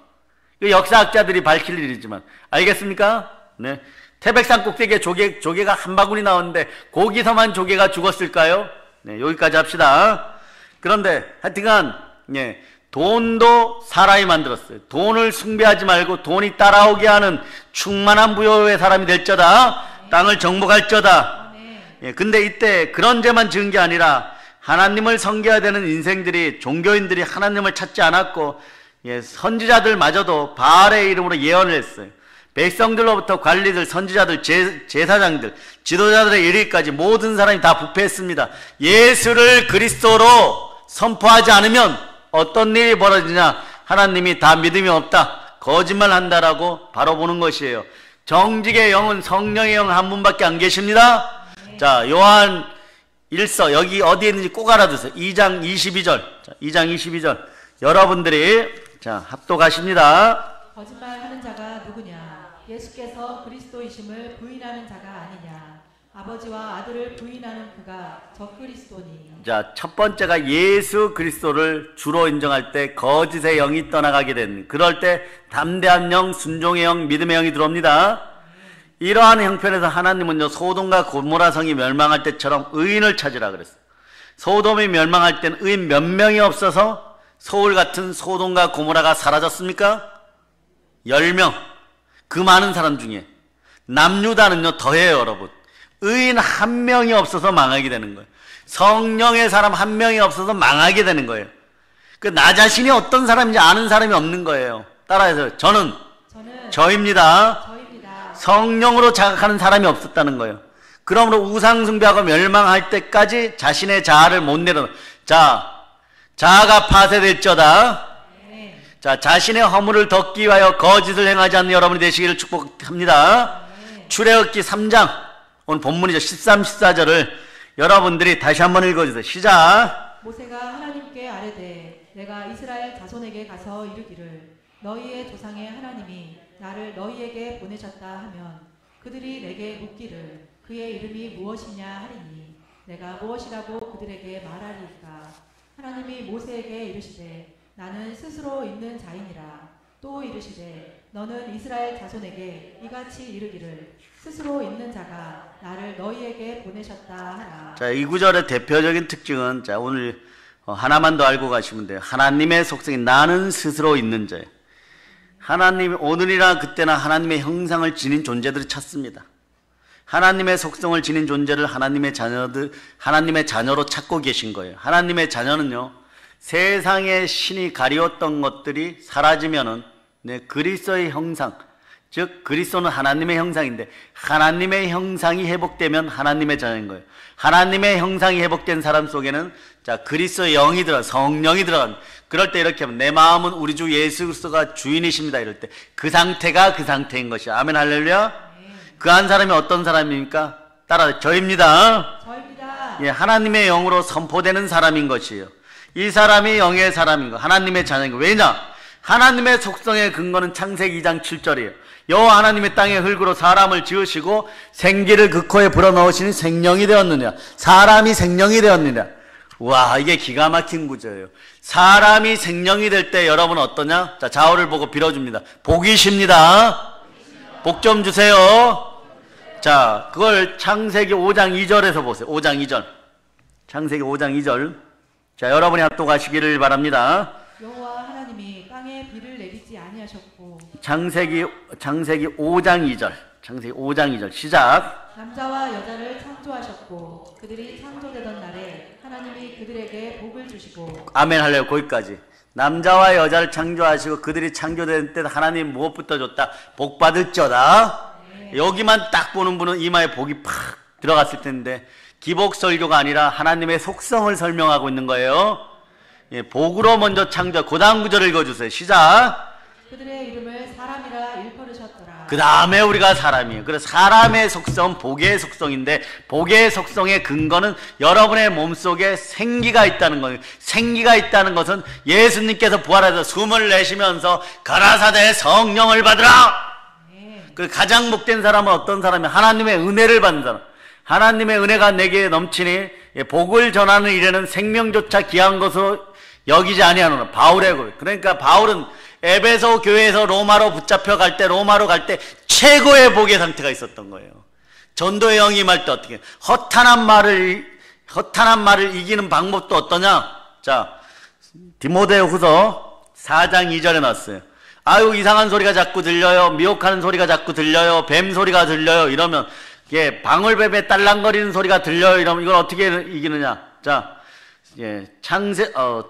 역사학자들이 밝힐 일이지만 알겠습니까? 네. 태백산 꼭대기에 조개가 한 바구니 나오는데 거기서만 조개가 죽었을까요? 네, 여기까지 합시다. 그런데 하여튼간 돈도 사람이 만들었어요. 돈을 숭배하지 말고 돈이 따라오게 하는 충만한 부여의 사람이 될저다. 땅을 정복할저다. 근데 이때 그런 죄만 지은 게 아니라 하나님을 섬겨야 되는 인생들이, 종교인들이 하나님을 찾지 않았고 선지자들마저도 바알의 이름으로 예언을 했어요. 백성들로부터 관리들, 선지자들, 제사장들, 지도자들의 이르기까지 모든 사람이 다 부패했습니다. 예수를 그리스도로 선포하지 않으면 어떤 일이 벌어지냐? 하나님이 다 믿음이 없다, 거짓말 한다라고 바로 보는 것이에요. 정직의 영은 성령의 영 한 분밖에 안 계십니다. 자, 요한 1서 여기 어디에 있는지 꼭 알아두세요. 2장 22절. 자, 2장 22절. 여러분들이 자, 합독하십니다. 거짓말하는 자가 누구냐? 예수께서 그리스도이심을 부인하는 자가 아니냐? 아버지와 아들을 부인하는 그가 적그리스도니. 자, 첫 번째가 예수 그리스도를 주로 인정할 때 거짓의 영이 떠나가게 된, 그럴 때 담대한 영, 순종의 영, 믿음의 영이 들어옵니다. 이러한 형편에서 하나님은요, 소돔과 고모라 성이 멸망할 때처럼 의인을 찾으라 그랬어요. 소돔이 멸망할 때는 의인 몇 명이 없어서 서울 같은 소돔과 고모라가 사라졌습니까? 10명. 그 많은 사람 중에 남유다는요 더해요. 여러분, 의인 한 명이 없어서 망하게 되는 거예요. 성령의 사람 한 명이 없어서 망하게 되는 거예요. 나 자신이 어떤 사람인지 아는 사람이 없는 거예요. 따라해서 저는 저입니다. 성령으로 자각하는 사람이 없었다는 거예요. 그러므로 우상숭배하고 멸망할 때까지 자신의 자아를 못 내려. 자아가 파쇄될저다. 자, 자신의 허물을 덮기 위하여 거짓을 행하지 않는 여러분이 되시기를 축복합니다. 출애굽기 3장, 오늘 본문이죠. 13, 14절을 여러분들이 다시 한번 읽어주세요. 시작. 모세가 하나님께 아뢰되 내가 이스라엘 자손에게 가서 이르기를 너희의 조상의 하나님이 나를 너희에게 보내셨다 하면 그들이 내게 묻기를 그의 이름이 무엇이냐 하리니 내가 무엇이라고 그들에게 말하리이까. 하나님이 모세에게 이르시되 나는 스스로 있는 자이니라. 또 이르시되 너는 이스라엘 자손에게 이같이 이르기를 스스로 있는 자가 나를 너희에게 보내셨다 하라. 자, 이 구절의 대표적인 특징은, 자, 오늘 하나만 더 알고 가시면 돼요. 하나님의 속성이 나는 스스로 있는 자예요. 하나님, 오늘이나 그때나 하나님의 형상을 지닌 존재들을 찾습니다. 하나님의 속성을 지닌 존재를 하나님의 자녀로 찾고 계신 거예요. 하나님의 자녀는요, 세상의 신이 가리웠던 것들이 사라지면은 그리스도의 형상, 즉 그리스도는 하나님의 형상인데 하나님의 형상이 회복되면 하나님의 자녀인 거예요. 하나님의 형상이 회복된 사람 속에는 자 그리스도의 영이 들어 성령이 들어간 그럴 때 이렇게 하면 내 마음은 우리 주 예수 그리스도가 주인이십니다. 이럴 때 그 상태가 그 상태인 것이야. 아멘 할렐루야. 그 한 사람이 어떤 사람입니까? 따라 저입니다. 저입니다. 예, 하나님의 영으로 선포되는 사람인 것이에요. 이 사람이 영의 사람인 거, 하나님의 자녀인 거. 왜냐? 하나님의 속성의 근거는 창세기 2장 7절이에요. 여호와 하나님의 땅의 흙으로 사람을 지으시고 생기를 그 코에 불어넣으시니 생명이 되었느냐. 사람이 생명이 되었느냐. 와, 이게 기가 막힌 구조예요. 사람이 생명이 될 때 여러분 어떠냐? 자, 좌우를 보고 빌어줍니다. 복이십니다. 복 좀 주세요. 자, 그걸 창세기 5장 2절에서 보세요. 5장 2절. 창세기 5장 2절. 자, 여러분이 합독하시기를 바랍니다. 여호와 하나님이 땅에 비를 내리지 아니하셨고 창세기 5장 2절. 창세기 5장 2절. 시작. 남자와 여자를 창조하셨고 그들이 창조되던 날에 하나님이 그들에게 복을 주시고 아멘 할래요. 거기까지. 남자와 여자를 창조하시고 그들이 창조된 때 하나님 무엇부터 줬다? 복 받을저다. 여기만 딱 보는 분은 이마에 복이 팍 들어갔을 텐데 기복 설교가 아니라 하나님의 속성을 설명하고 있는 거예요. 예, 복으로 먼저 창조. 그 다음 구절을 읽어주세요. 시작. 그들의 이름을 사람이라 일컬으셨더라. 그 다음에 우리가 사람이에요. 그래서 사람의 속성은 복의 속성인데 복의 속성의 근거는 여러분의 몸속에 생기가 있다는 거예요. 생기가 있다는 것은 예수님께서 부활해서 숨을 내쉬면서 가라사대 성령을 받으라. 그 가장 복된 사람은 어떤 사람이 하나님의 은혜를 받는 사람. 하나님의 은혜가 내게 넘치니 복을 전하는 일에는 생명조차 귀한 것으로 여기지 아니하노라. 바울의 고백. 그러니까 바울은 에베소 교회에서 로마로 붙잡혀 갈 때 로마로 갈 때 최고의 복의 상태가 있었던 거예요. 전도의 영이 임할 때 어떻게 허탄한 말을 이기는 방법도 어떠냐? 자, 디모데후서 4장 2절에 나왔어요. 아유 이상한 소리가 자꾸 들려요. 미혹하는 소리가 자꾸 들려요. 뱀 소리가 들려요. 이러면 예, 방울뱀의 딸랑거리는 소리가 들려요. 이러면 이걸 어떻게 이기느냐? 자, 예,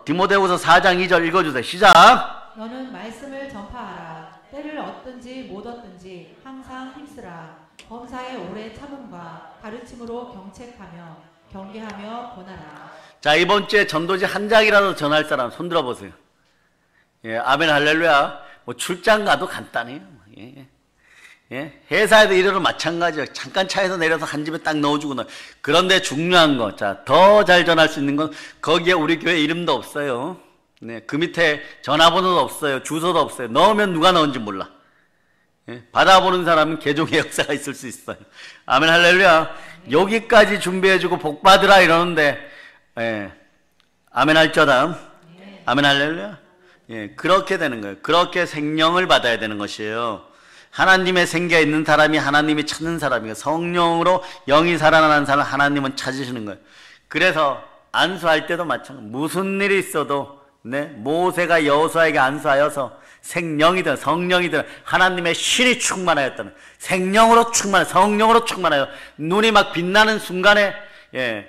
디모데후서 4장 2절 읽어주세요. 시작. 너는 말씀을 전파하라. 때를 얻든지 못 얻든지 항상 힘쓰라. 범사의 오래 참음과 가르침으로 경책하며 경계하며 권하라. 자, 이번 주에 전도지 한 장이라도 전할 사람 손 들어보세요. 예, 아멘 할렐루야. 뭐 출장 가도 간단해요. 예. 예? 회사에도 이래도 마찬가지예요. 잠깐 차에서 내려서 한 집에 딱 넣어주고 그런데 중요한 거, 자, 더 잘 전할 수 있는 건 거기에 우리 교회 이름도 없어요. 네, 그 밑에 전화번호도 없어요. 주소도 없어요. 넣으면 누가 넣은지 몰라. 예? 받아보는 사람은 개종의 역사가 있을 수 있어요. 아멘 할렐루야. 여기까지 준비해주고 복 받으라 이러는데, 예. 아멘 할저다. 아멘 할렐루야. 예, 그렇게 되는 거예요. 그렇게 생명을 받아야 되는 것이에요. 하나님의 생기가 있는 사람이 하나님이 찾는 사람이고 성령으로 영이 살아나는 사람을 하나님은 찾으시는 거예요. 그래서 안수할 때도 마찬가지. 무슨 일이 있어도 네, 모세가 여호수아에게 안수하여서 생명이든 성령이든 하나님의 신이 충만하였다는 생명으로 충만해 성령으로 충만하여 눈이 막 빛나는 순간에 예,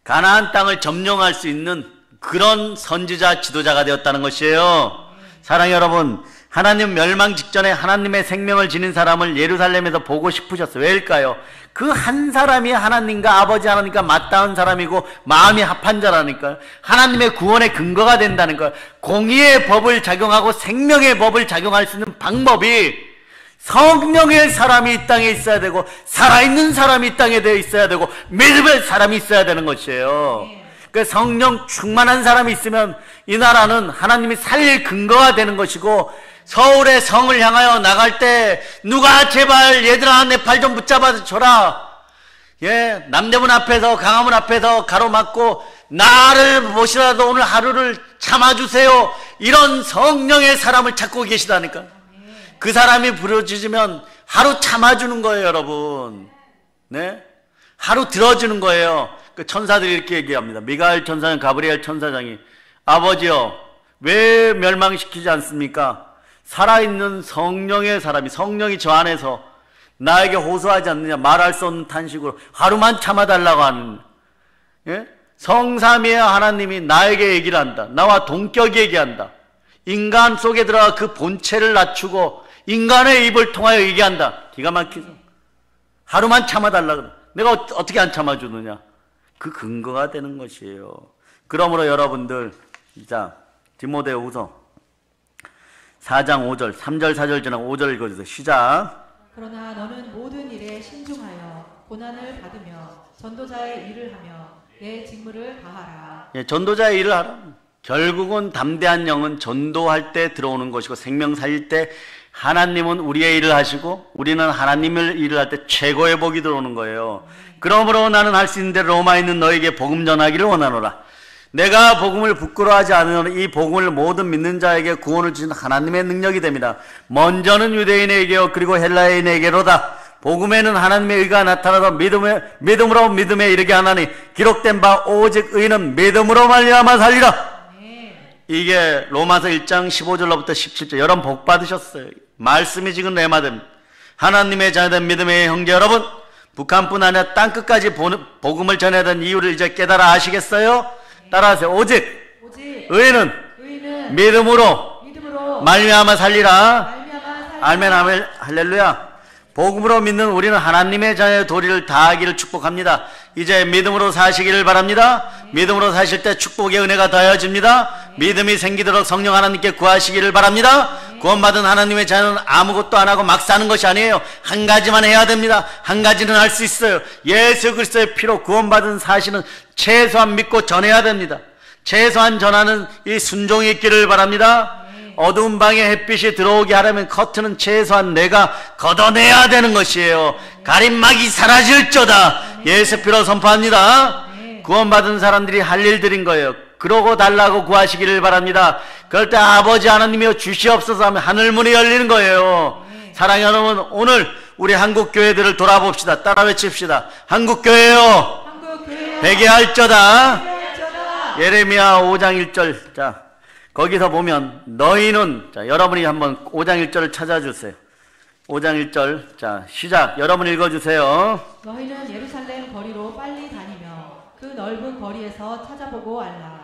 가나안 땅을 점령할 수 있는 그런 선지자 지도자가 되었다는 것이에요. 사랑하는 여러분, 하나님 멸망 직전에 하나님의 생명을 지닌 사람을 예루살렘에서 보고 싶으셨어요. 왜일까요? 그 한 사람이 하나님과 아버지 하나님과 맞닿은 사람이고 마음이 합한 자라니까요. 하나님의 구원의 근거가 된다는 거예요. 공의의 법을 작용하고 생명의 법을 작용할 수 있는 방법이 성령의 사람이 이 땅에 있어야 되고 살아있는 사람이 이 땅에 되어 있어야 되고 믿음의 사람이 있어야 되는 것이에요. 그 성령 충만한 사람이 있으면 이 나라는 하나님이 살릴 근거가 되는 것이고 서울의 성을 향하여 나갈 때 누가 제발 얘들아 내 팔 좀 붙잡아 줘라. 예, 남대문 앞에서 강화문 앞에서 가로막고 나를 보시라도 오늘 하루를 참아주세요. 이런 성령의 사람을 찾고 계시다니까. 그 사람이 부르짖으면 하루 참아주는 거예요, 여러분. 네, 하루 들어주는 거예요. 그 천사들이 이렇게 얘기합니다. 미가엘 천사장, 가브리엘 천사장이 아버지여 왜 멸망시키지 않습니까? 살아있는 성령의 사람이 성령이 저 안에서 나에게 호소하지 않느냐 말할 수 없는 탄식으로 하루만 참아달라고 하는 예? 성삼위의 하나님이 나에게 얘기를 한다. 나와 동격이 얘기한다. 인간 속에 들어가 그 본체를 낮추고 인간의 입을 통하여 얘기한다. 기가 막히죠. 하루만 참아달라 그래. 내가 어떻게 안 참아주느냐. 그 근거가 되는 것이에요. 그러므로 여러분들, 자, 디모데후서 4장 5절, 3절 4절 지나고 5절 읽어주세요. 시작. 그러나 너는 모든 일에 신중하여 고난을 받으며 전도자의 일을 하며 내 직무를 다하라. 예, 전도자의 일을 하라. 결국은 담대한 영은 전도할 때 들어오는 것이고 생명 살릴 때 하나님은 우리의 일을 하시고 우리는 하나님의 일을 할 때 최고의 복이 들어오는 거예요. 그러므로 나는 할 수 있는 대로 로마에 있는 너에게 복음 전하기를 원하노라. 내가 복음을 부끄러워하지 않으면 이 복음을 모든 믿는 자에게 구원을 주신 하나님의 능력이 됩니다. 먼저는 유대인에게요 그리고 헬라인에게로다. 복음에는 하나님의 의가 나타나서 믿음으로 믿음에 이르게 하나니 기록된 바 오직 의는 믿음으로 말미암아 살리라. 이게 로마서 1장 15절로부터 17절. 여러분 복 받으셨어요. 말씀이 지금 레마됩니다. 하나님의 자녀된 믿음의 형제 여러분, 북한뿐 아니라 땅끝까지 복음을 전해야 되는 이유를 이제 깨달아 아시겠어요? 따라하세요. 오직 의는 믿음으로 말미암아 살리라. 아멘, 아멘, 할렐루야. 복음으로 믿는 우리는 하나님의 자녀의 도리를 다하기를 축복합니다. 이제 믿음으로 사시기를 바랍니다. 믿음으로 사실 때 축복의 은혜가 더해집니다. 믿음이 생기도록 성령 하나님께 구하시기를 바랍니다. 구원받은 하나님의 자녀는 아무것도 안 하고 막 사는 것이 아니에요. 한 가지만 해야 됩니다. 한 가지는 할 수 있어요. 예수 그리스도의 피로 구원받은 사실은 최소한 믿고 전해야 됩니다. 최소한 전하는 이 순종이 있기를 바랍니다. 어두운 방에 햇빛이 들어오게 하려면 커튼은 최소한 내가 걷어내야 되는 것이에요. 가림막이 사라질저다. 예수 피로 선포합니다. 구원받은 사람들이 할 일들인 거예요. 그러고 달라고 구하시기를 바랍니다. 그럴 때 아버지 하나님이여 주시옵소서 하면 하늘문이 열리는 거예요. 사랑하는 여러분, 오늘 우리 한국 교회들을 돌아봅시다. 따라 외칩시다. 한국 교회요 회개할저다. 예레미야 5장 1절. 자, 거기서 보면 너희는, 자, 여러분이 한번 5장 1절을 찾아주세요. 5장 1절. 자, 시작. 여러분 읽어주세요. 너희는 예루살렘 거리로 빨리 다니며 그 넓은 거리에서 찾아보고 알라.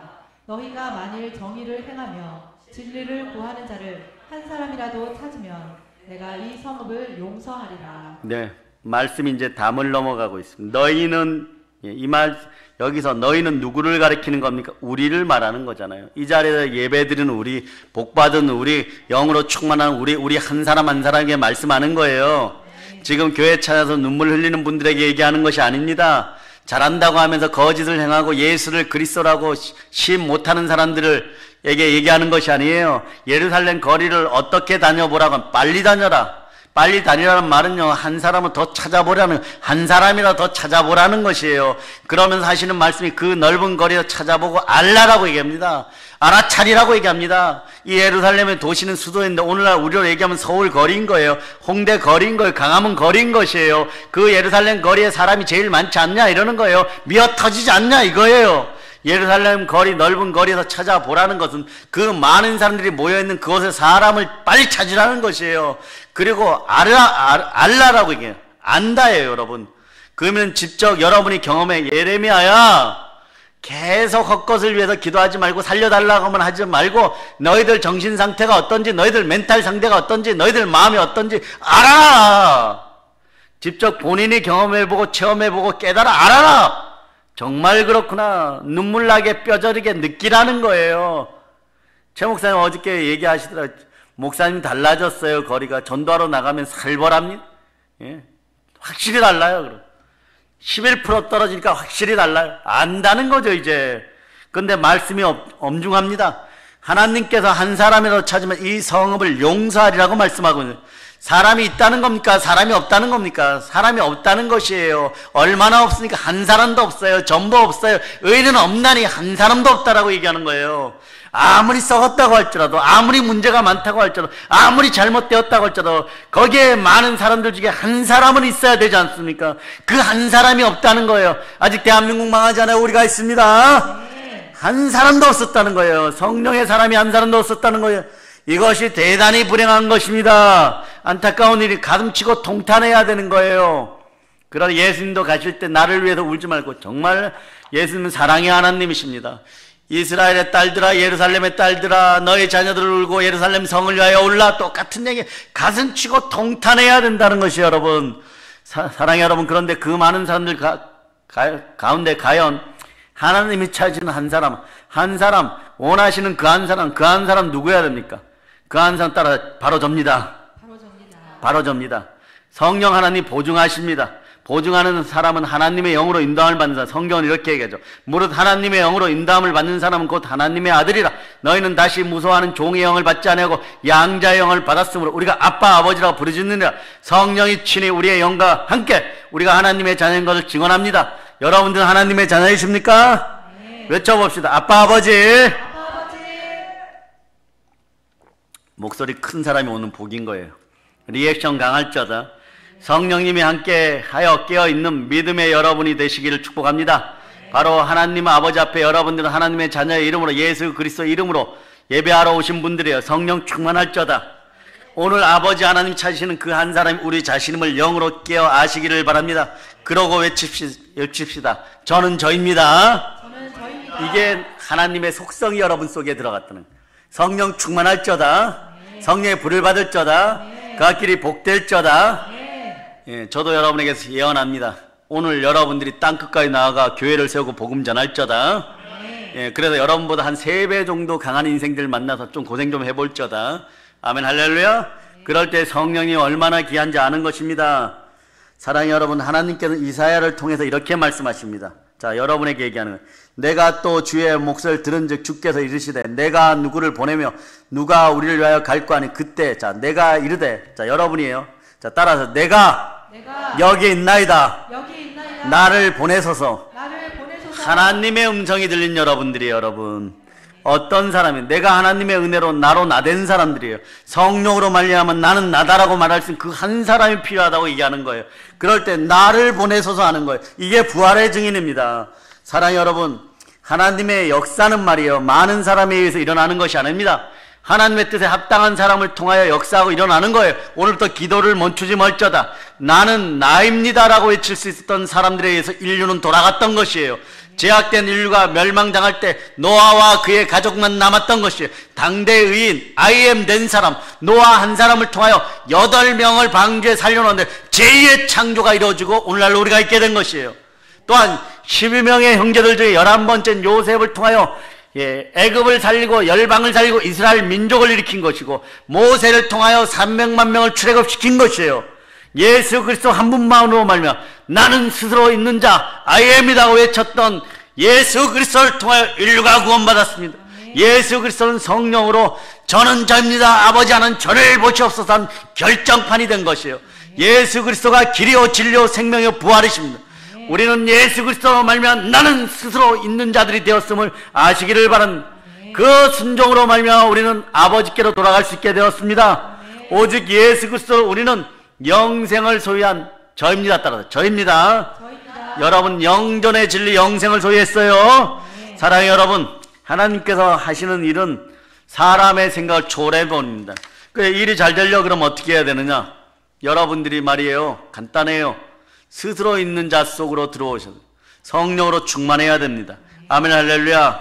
너희가 만일 정의를 행하며 진리를 구하는 자를 한 사람이라도 찾으면 내가 이 성읍을 용서하리라. 네, 말씀이 이제 담을 넘어가고 있습니다. 너희는, 이 말 여기서 너희는 누구를 가리키는 겁니까? 우리를 말하는 거잖아요. 이 자리에서 예배드리는 우리, 복받은 우리, 영으로 충만한 우리 한 사람 한 사람에게 말씀하는 거예요. 지금 교회 찾아서 눈물 흘리는 분들에게 얘기하는 것이 아닙니다. 잘한다고 하면서 거짓을 행하고 예수를 그리스도라고 시인 못하는 사람들에게 얘기하는 것이 아니에요. 예루살렘 거리를 어떻게 다녀보라고. 빨리 다녀라. 빨리 다니라는 말은요, 한 사람을 더 찾아보라는, 한 사람이라 더 찾아보라는 것이에요. 그러면서 하시는 말씀이 그 넓은 거리에서 찾아보고 알라라고 얘기합니다. 알아차리라고 얘기합니다. 이 예루살렘의 도시는 수도인데 오늘날 우리로 얘기하면 서울 거리인 거예요. 홍대 거리인 거예요. 강화문 거리인 것이에요. 그 예루살렘 거리에 사람이 제일 많지 않냐 이러는 거예요. 미어 터지지 않냐 이거예요. 예루살렘 거리, 넓은 거리에서 찾아보라는 것은 그 많은 사람들이 모여있는 그곳에 사람을 빨리 찾으라는 것이에요. 그리고 알라라고 얘기해요. 안다예요, 여러분. 그러면 직접 여러분이 경험해. 예레미야야, 계속 헛것을 위해서 기도하지 말고 살려달라고만 하지 말고 너희들 정신 상태가 어떤지, 너희들 멘탈 상태가 어떤지, 너희들 마음이 어떤지 알아. 직접 본인이 경험해보고 체험해보고 깨달아 알아라. 정말 그렇구나. 눈물나게 뼈저리게 느끼라는 거예요. 최 목사님 어저께 얘기하시더라고요. 목사님 달라졌어요. 거리가 전도하러 나가면 살벌합니다. 예? 확실히 달라요. 그럼 11% 떨어지니까 확실히 달라요. 안다는 거죠 이제. 근데 말씀이 엄중합니다. 하나님께서 한 사람이라도 찾으면 이 성읍을 용서하리라고 말씀하고 있는. 사람이 있다는 겁니까? 사람이 없다는 겁니까? 사람이 없다는 것이에요. 얼마나 없으니까 한 사람도 없어요. 전부 없어요. 의인은 없나니 한 사람도 없다라고 얘기하는 거예요. 아무리 썩었다고 할지라도, 아무리 문제가 많다고 할지라도, 아무리 잘못되었다고 할지라도 거기에 많은 사람들 중에 한 사람은 있어야 되지 않습니까? 그 한 사람이 없다는 거예요. 아직 대한민국 망하지 않아요. 우리가 있습니다. 한 사람도 없었다는 거예요. 성령의 사람이 한 사람도 없었다는 거예요. 이것이 대단히 불행한 것입니다. 안타까운 일이 가슴치고 통탄해야 되는 거예요. 그러나 예수님도 가실 때 나를 위해서 울지 말고, 정말 예수님은 사랑의 하나님이십니다. 이스라엘의 딸들아, 예루살렘의 딸들아, 너의 자녀들을 울고 예루살렘 성을 위하여 울라. 똑같은 얘기, 가슴치고 통탄해야 된다는 것이 여러분, 사랑의 여러분. 그런데 그 많은 사람들 가운데 과연 하나님이 찾으시는 한 사람 원하시는 그 한 사람 누구여야 됩니까? 그 한 사람 따라 바로 접니다. 바로 접니다. 성령 하나님 보증하십니다. 보증하는 사람은 하나님의 영으로 인도함을 받는 사람. 성경은 이렇게 얘기하죠. 무릇 하나님의 영으로 인도함을 받는 사람은 곧 하나님의 아들이라. 너희는 다시 무서워하는 종의 영을 받지 아니하고 양자의 영을 받았으므로 우리가 아빠 아버지라고 부르짖느니라. 성령이 친히 우리의 영과 함께 우리가 하나님의 자녀인 것을 증언합니다. 여러분들은 하나님의 자녀이십니까? 네. 외쳐봅시다. 아빠 아버지. 아빠 아버지. 목소리 큰 사람이 오는 복인 거예요. 리액션 강할자다. 성령님이 함께 하여 깨어있는 믿음의 여러분이 되시기를 축복합니다. 바로 하나님 아버지 앞에 여러분들은 하나님의 자녀의 이름으로, 예수 그리스도 이름으로 예배하러 오신 분들이에요. 성령 충만할자다. 오늘 아버지 하나님 찾으시는 그 한 사람이 우리 자신임을 영으로 깨어 아시기를 바랍니다. 그러고 외칩시다. 저는 저입니다. 이게 하나님의 속성이 여러분 속에 들어갔다는, 성령 충만할자다. 성령의 불을 받을자다. 그 길이 복될자다. 예, 저도 여러분에게서 예언합니다. 오늘 여러분들이 땅끝까지 나아가 교회를 세우고 복음 전할자다. 예, 그래서 여러분보다 한 3배 정도 강한 인생들 만나서 좀 고생 좀 해볼자다. 아멘 할렐루야. 그럴 때 성령이 얼마나 귀한지 아는 것입니다. 사랑의 여러분, 하나님께서는 이사야를 통해서 이렇게 말씀하십니다. 자, 여러분에게 얘기하는 거예요. 내가 또 주의 목소리를 들은즉 주께서 이르시되 내가 누구를 보내며 누가 우리를 위하여 갈고 하니 그때, 자, 내가 이르되, 자, 여러분이에요. 자, 따라서 내가 여기 있나이다. 나를 보내소서. 하나님의 음성이 들린 여러분들이에요. 여러분, 어떤 사람이 내가 하나님의 은혜로 나로 나된 사람들이에요. 성령으로 말미암아 나는 나다라고 말할 수 있는 그 한 사람이 필요하다고 얘기하는 거예요. 그럴 때 나를 보내소서 하는 거예요. 이게 부활의 증인입니다. 사랑의 여러분, 하나님의 역사는 말이에요, 많은 사람에 의해서 일어나는 것이 아닙니다. 하나님의 뜻에 합당한 사람을 통하여 역사하고 일어나는 거예요. 오늘부터 기도를 멈추지 말자다. 나는 나입니다라고 외칠 수 있었던 사람들에 의해서 인류는 돌아갔던 것이에요. 제약된 인류가 멸망당할 때 노아와 그의 가족만 남았던 것이에요. 당대 의인 IM 된 사람 노아 한 사람을 통하여 8명을 방주에 살려놓는데 제2의 창조가 이루어지고 오늘날 우리가 있게 된 것이에요. 또한 12명의 형제들 중에 11번째 요셉을 통하여 애굽을 살리고 열방을 살리고 이스라엘 민족을 일으킨 것이고, 모세를 통하여 300만 명을 출애굽시킨 것이에요. 예수 그리스도 한 분만으로 말미암아 나는 스스로 있는 자 I am이라고 외쳤던 예수 그리스도를 통하여 인류가 구원받았습니다. 예수 그리스도는 성령으로 저는 저입니다, 아버지 하는 저를 보시옵소서 한 결정판이 된 것이에요. 예수 그리스도가 길이요 진리요 생명이요 부활이십니다. 우리는 예수 그리스도로 말미암아 나는 스스로 있는 자들이 되었음을 아시기를 바랍니다. 그 순종으로 말미암아 우리는 아버지께로 돌아갈 수 있게 되었습니다. 오직 예수 그리스도로 우리는 영생을 소유한 저입니다. 따라서 저입니다. 여러분, 영전의 진리 영생을 소유했어요. 사랑의 여러분, 하나님께서 하시는 일은 사람의 생각을 초래해버립니다. 일이 잘 되려고 그러면 어떻게 해야 되느냐? 여러분들이 말이에요, 간단해요. 스스로 있는 자 속으로 들어오셔서 성령으로 충만해야 됩니다. 아멘 할렐루야.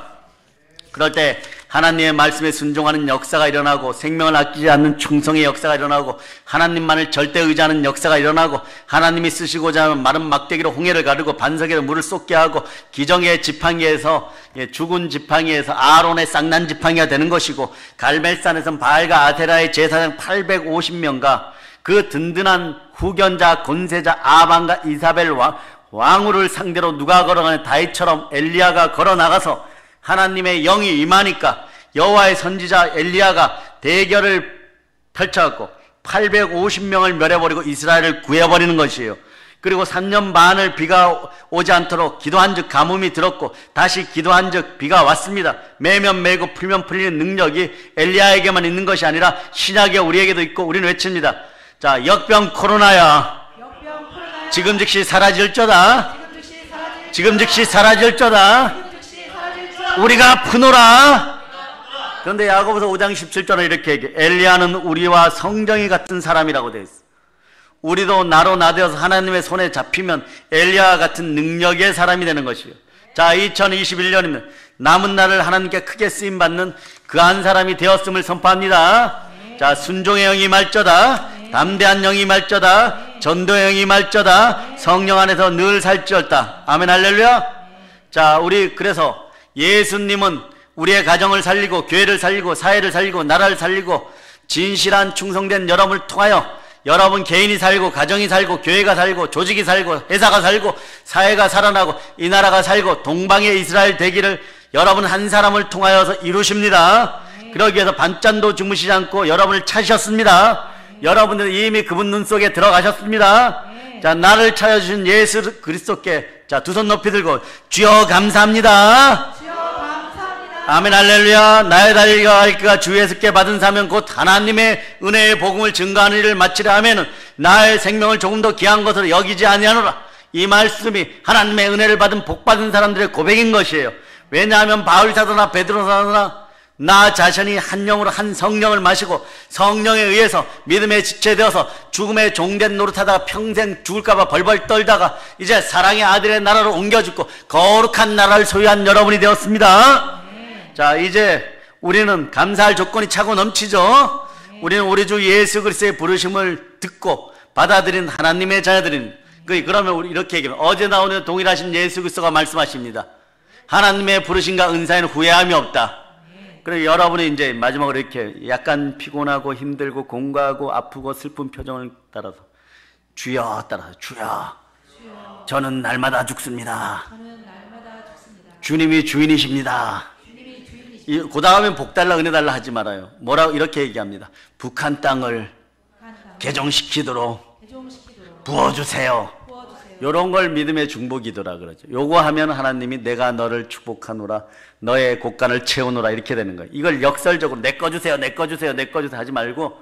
그럴 때 하나님의 말씀에 순종하는 역사가 일어나고, 생명을 아끼지 않는 충성의 역사가 일어나고, 하나님만을 절대 의지하는 역사가 일어나고, 하나님이 쓰시고자 하는 마른 막대기로 홍해를 가르고 반석에서 물을 쏟게 하고, 기정의 지팡이에서 죽은 지팡이에서 아론의 쌍난 지팡이가 되는 것이고, 갈멜산에서는 바알과 아세라의 제사장 850명과 그 든든한 후견자 권세자 아방과 이사벨 왕후를 상대로 누가 걸어가는 다윗처럼 엘리야가 걸어나가서 하나님의 영이 임하니까 여호와의 선지자 엘리야가 대결을 펼쳐갖고 850명을 멸해버리고 이스라엘을 구해버리는 것이에요. 그리고 3년 반을 비가 오지 않도록 기도한 즉 가뭄이 들었고, 다시 기도한 즉 비가 왔습니다. 매면 매고 풀면 풀리는 능력이 엘리야에게만 있는 것이 아니라 신약에 우리에게도 있고, 우리는 외칩니다. 자, 역병 코로나야. 지금 즉시 사라질저다. 지금 즉시 사라질저다. 우리가 푸노라. 그런데 야고보서 5장 17절에 이렇게 얘기해. 엘리야는 우리와 성정이 같은 사람이라고 되어 있어. 우리도 나로 나되어서 하나님의 손에 잡히면 엘리야와 같은 능력의 사람이 되는 것이에요. 자, 2021년이면 남은 날을 하나님께 크게 쓰임받는 그 한 사람이 되었음을 선포합니다. 자, 순종의 영이 말쩌다, 담대한 영이 말쩌다, 전도의 영이 말쩌다, 성령 안에서 늘 살찌었다. 아멘 할렐루야. 자, 우리 그래서 예수님은 우리의 가정을 살리고 교회를 살리고 사회를 살리고 나라를 살리고 진실한 충성된 여러분을 통하여 여러분 개인이 살고 가정이 살고 교회가 살고 조직이 살고 회사가 살고 사회가 살아나고 이 나라가 살고 동방의 이스라엘 되기를 여러분 한 사람을 통하여서 이루십니다. 그러기 위해서 밤잠도 주무시지 않고 여러분을 찾으셨습니다. 여러분들은 이미 그분 눈 속에 들어가셨습니다. 자, 나를 찾아주신 예수 그리스도께 자, 두 손 높이 들고 주여 감사합니다. 주여 감사합니다. 아멘 할렐루야. 나의 달리가 할 그가 주 예수께 받은 사명 곧 하나님의 은혜의 복음을 증거하는 일을 마치려 하면은 나의 생명을 조금 더 귀한 것으로 여기지 아니하노라. 이 말씀이 하나님의 은혜를 받은 복 받은 사람들의 고백인 것이에요. 왜냐하면 바울 사도나 베드로 사도나 나 자신이 한 영으로 한 성령을 마시고 성령에 의해서 믿음에 지체되어서 죽음의 종된 노릇하다가 평생 죽을까봐 벌벌 떨다가 이제 사랑의 아들의 나라로 옮겨 죽고 거룩한 나라를 소유한 여러분이 되었습니다. 자, 이제 우리는 감사할 조건이 차고 넘치죠. 우리는 우리 주 예수 그리스도의 부르심을 듣고 받아들인 하나님의 자녀들인 그러면 우리 이렇게 얘기해요. 어제 나오는 동일하신 예수 그리스도가 말씀하십니다. 하나님의 부르심과 은사에는 후회함이 없다. 그리고 여러분이 이제 마지막으로 이렇게 약간 피곤하고 힘들고 공고하고 아프고 슬픈 표정을 따라서 주여 따라서 주여 저는 날마다 죽습니다. 주님이 주인이십니다. 그 다음엔 복 달라 은혜 달라 하지 말아요. 뭐라고 이렇게 얘기합니다. 북한 땅을 개종시키도록 부어주세요. 요런 걸 믿음의 중보기도라 그러죠. 요거 하면 하나님이 내가 너를 축복하노라 너의 곳간을 채우노라 이렇게 되는 거예요. 이걸 역설적으로 내 거 주세요 내 거 주세요 내 거 주세요 하지 말고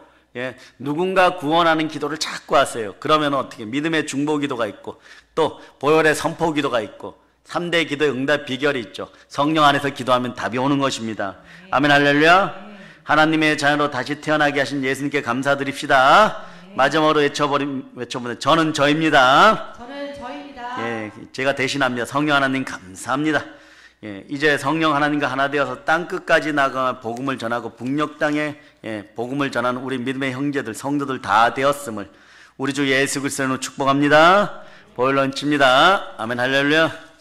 누군가 구원하는 기도를 자꾸 하세요. 그러면 어떻게 믿음의 중보기도가 있고 또 보혈의 선포기도가 있고 3대 기도의 응답 비결이 있죠. 성령 안에서 기도하면 답이 오는 것입니다. 아멘 할렐루야. 하나님의 자녀로 다시 태어나게 하신 예수님께 감사드립시다. 마지막으로 외쳐보면 저는 저입니다. 저는 저입니다. 예, 제가 대신합니다. 성령 하나님 감사합니다. 예, 이제 성령 하나님과 하나 되어서 땅 끝까지 나가 복음을 전하고 북녘 땅에 복음을 전하는 우리 믿음의 형제들 성도들 다 되었음을 우리 주 예수 그리스도로 축복합니다. 보혈 런칩니다. 아멘 할렐루야.